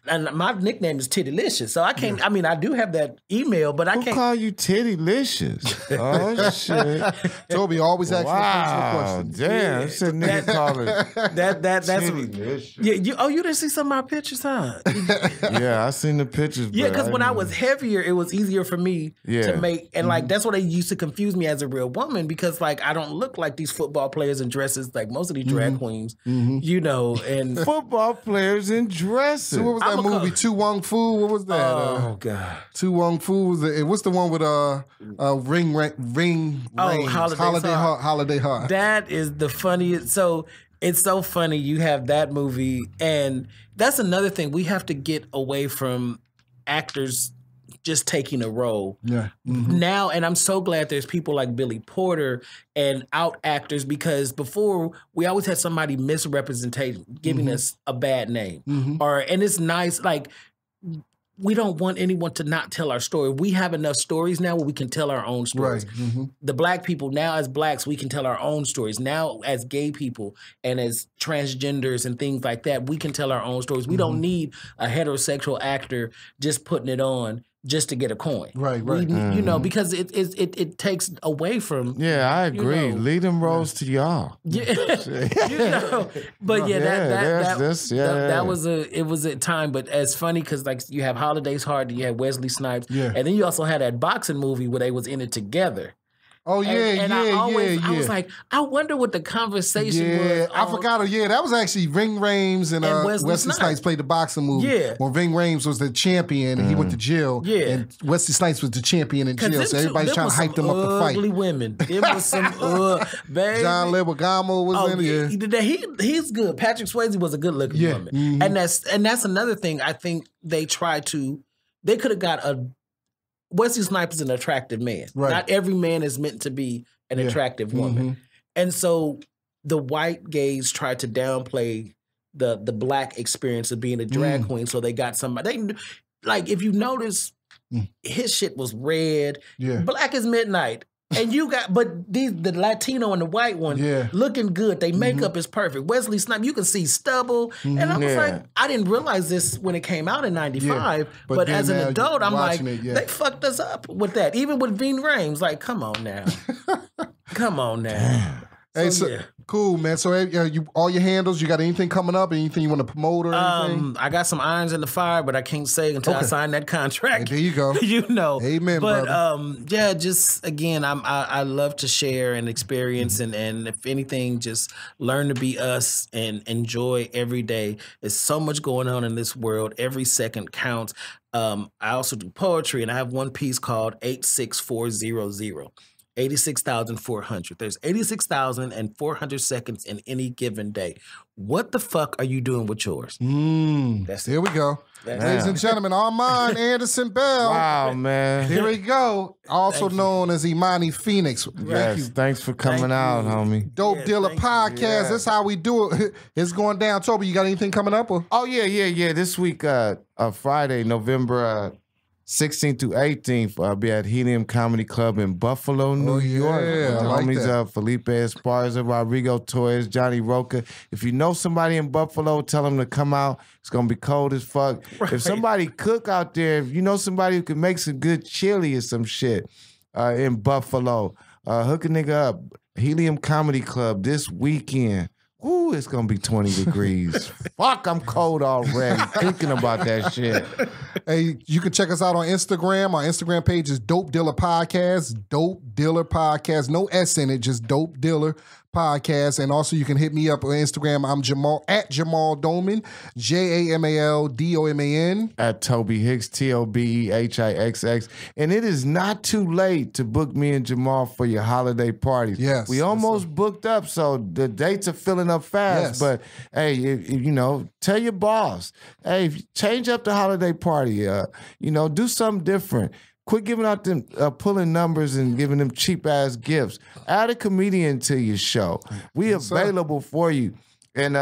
And my nickname is Tittylicious, so I can't. I mean, I do have that email, but I can't call you Tittylicious. Oh shit! Toby always asks personal questions. Damn, it's a nigga calling that's Tittylicious. Yeah, you didn't see some of my pictures, huh? Yeah, I seen the pictures. Yeah, because when I was heavier, it was easier for me to make, and like that's what they used to confuse me as a real woman because like I don't look like these football players in dresses like most of these drag queens, and football players in dresses. So what was that movie? Tu Wong Fu? What was that? Oh God! Tu Wong Fu was what's the one with Ring Holiday Heart? That is the funniest. So it's so funny. You have that movie, and that's another thing. We have to get away from actors just taking a role. Yeah. Now, and I'm so glad there's people like Billy Porter and out actors because before we always had somebody misrepresentation, giving us a bad name. And it's nice, like we don't want anyone to not tell our story. We have enough stories now where we can tell our own stories. Right. The black people, now as blacks, we can tell our own stories. Now as gay people and as transgenders and things like that, we can tell our own stories. We don't need a heterosexual actor just putting it on just to get a coin. Right. Because it takes away from. Yeah, I agree. Lead them roles to y'all. Yeah. But that was a time. But it's funny because like you have Holiday's Heart, you had Wesley Snipes, and then you also had that boxing movie where they was in it together. Oh yeah, I was like, I wonder what the conversation was. I forgot. Yeah, that was actually Ving Rhames and Wesley Snipes played the boxing movie. Yeah, when Ving Rhames was the champion and he went to jail. Yeah, and Wesley Snipes was the champion in jail. So everybody's trying to hype them up to fight. Ugly women. It was some baby. John Leguizamo was in it. Yeah, he's good. Patrick Swayze was a good looking woman, and that's another thing. I think they could have got a. Wesley Snipes is an attractive man. Right. Not every man is meant to be an attractive woman. And so the white gays tried to downplay the black experience of being a drag queen. So they got somebody. Like, if you notice, his shit was red. Yeah. Black as Midnight. And the Latino and the white one looking good. They makeup is perfect. Wesley Snipes, you can see stubble. And I was like, I didn't realize this when it came out in 95. But as an adult, I'm like, they fucked us up with that. Even with Ving Rhames, like, come on now. Come on now. Hey, cool, man. So you all your handles, you got anything coming up? Anything you want to promote or anything? I got some irons in the fire, but I can't say until I sign that contract. Hey, there you go. Amen, but, brother. Just again, I love to share and experience, and if anything, just learn to be us and enjoy every day. There's so much going on in this world. Every second counts. I also do poetry, and I have one piece called 86400. 86,400. There's 86,400 seconds in any given day. What the fuck are you doing with yours? There we go. Ladies and gentlemen, Armond Anderson-Bell. Wow, man. Here we go. Also known as Imani Phoenix. Yes, thanks for coming out, homie. Dope Dealer Podcast. That's how we do it. It's going down. Toby, you got anything coming up? Or? Oh, yeah. This week, Friday, November 16th to 18th, I'll be at Helium Comedy Club in Buffalo, New York. Yeah, I like homies that. Felipe Esparza, Rodrigo Torres, Johnny Roca. If you know somebody in Buffalo, tell them to come out. It's going to be cold as fuck. Right. If somebody cook out there, if you know somebody who can make some good chili or some shit in Buffalo, hook a nigga up. Helium Comedy Club this weekend. Ooh, it's going to be 20 degrees. Fuck, I'm cold already thinking about that shit. Hey, you can check us out on Instagram. Our Instagram page is Dope Dealer Podcast. Dope Dealer Podcast. No S in it, just Dope Dealer Podcast. And also you can hit me up on Instagram. I'm Jamal at Jamal Doman, JamalDoman. At Tobe Hixx, TOBEHIXX. And it is not too late to book me and Jamal for your holiday parties. Yes. We almost booked up, so the dates are filling up fast. Yes. But hey, you know, tell your boss, hey, change up the holiday party. You know, do something different. Quit giving out them pulling numbers and giving them cheap ass gifts. Add a comedian to your show. We available for you. And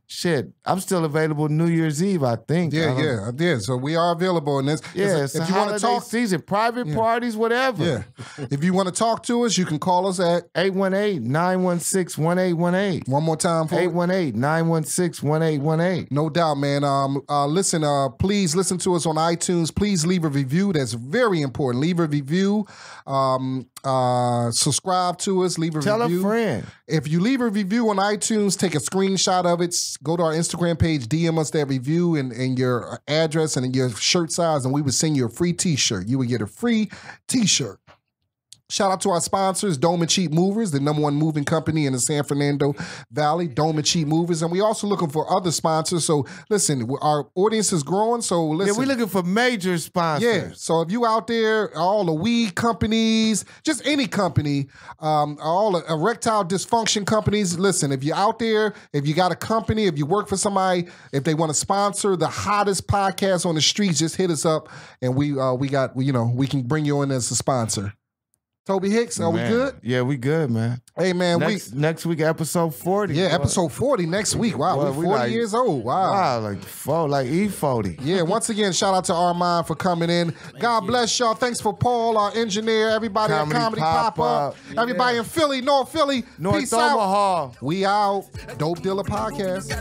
shit, I'm still available New Year's Eve, I think. I did. So we are available in this. Yeah, it's a holiday season, private parties, whatever. Yeah. If you want to talk to us, you can call us at 818-916-1818. One more time, 818-916-1818. No doubt, man. Listen, please listen to us on iTunes. Please leave a review. That's very important. Leave a review. Subscribe to us. Leave a review. Tell a friend. If you leave a review on iTunes, take a screenshot of it. Go to our Instagram page, DM us that review and your address and your shirt size, and we would send you a free T-shirt. You would get a free T-shirt. Shout out to our sponsors, Doman Cheap Movers, the #1 moving company in the San Fernando Valley, Doman Cheap Movers. And we also looking for other sponsors. So listen, our audience is growing. So listen. Yeah, we're looking for major sponsors. Yeah. So if you out there, all the weed companies, just any company, all the erectile dysfunction companies, listen, if you're out there, if you got a company, if you work for somebody, if they want to sponsor the hottest podcast on the streets, just hit us up and we can bring you in as a sponsor. Tobe Hixx, are we good? Yeah, we good, man. Hey, man. Next week, episode 40. Yeah, episode 40 next week. Wow, we're 40 years old. Wow. Like E40. Yeah, once again, shout out to Armond for coming in. God bless y'all. Thanks for Paul, our engineer, everybody at Comedy Pop-Up. Everybody in Philly, North Philly. North Peace Omaha. out. We out. Dope Dealer Podcast.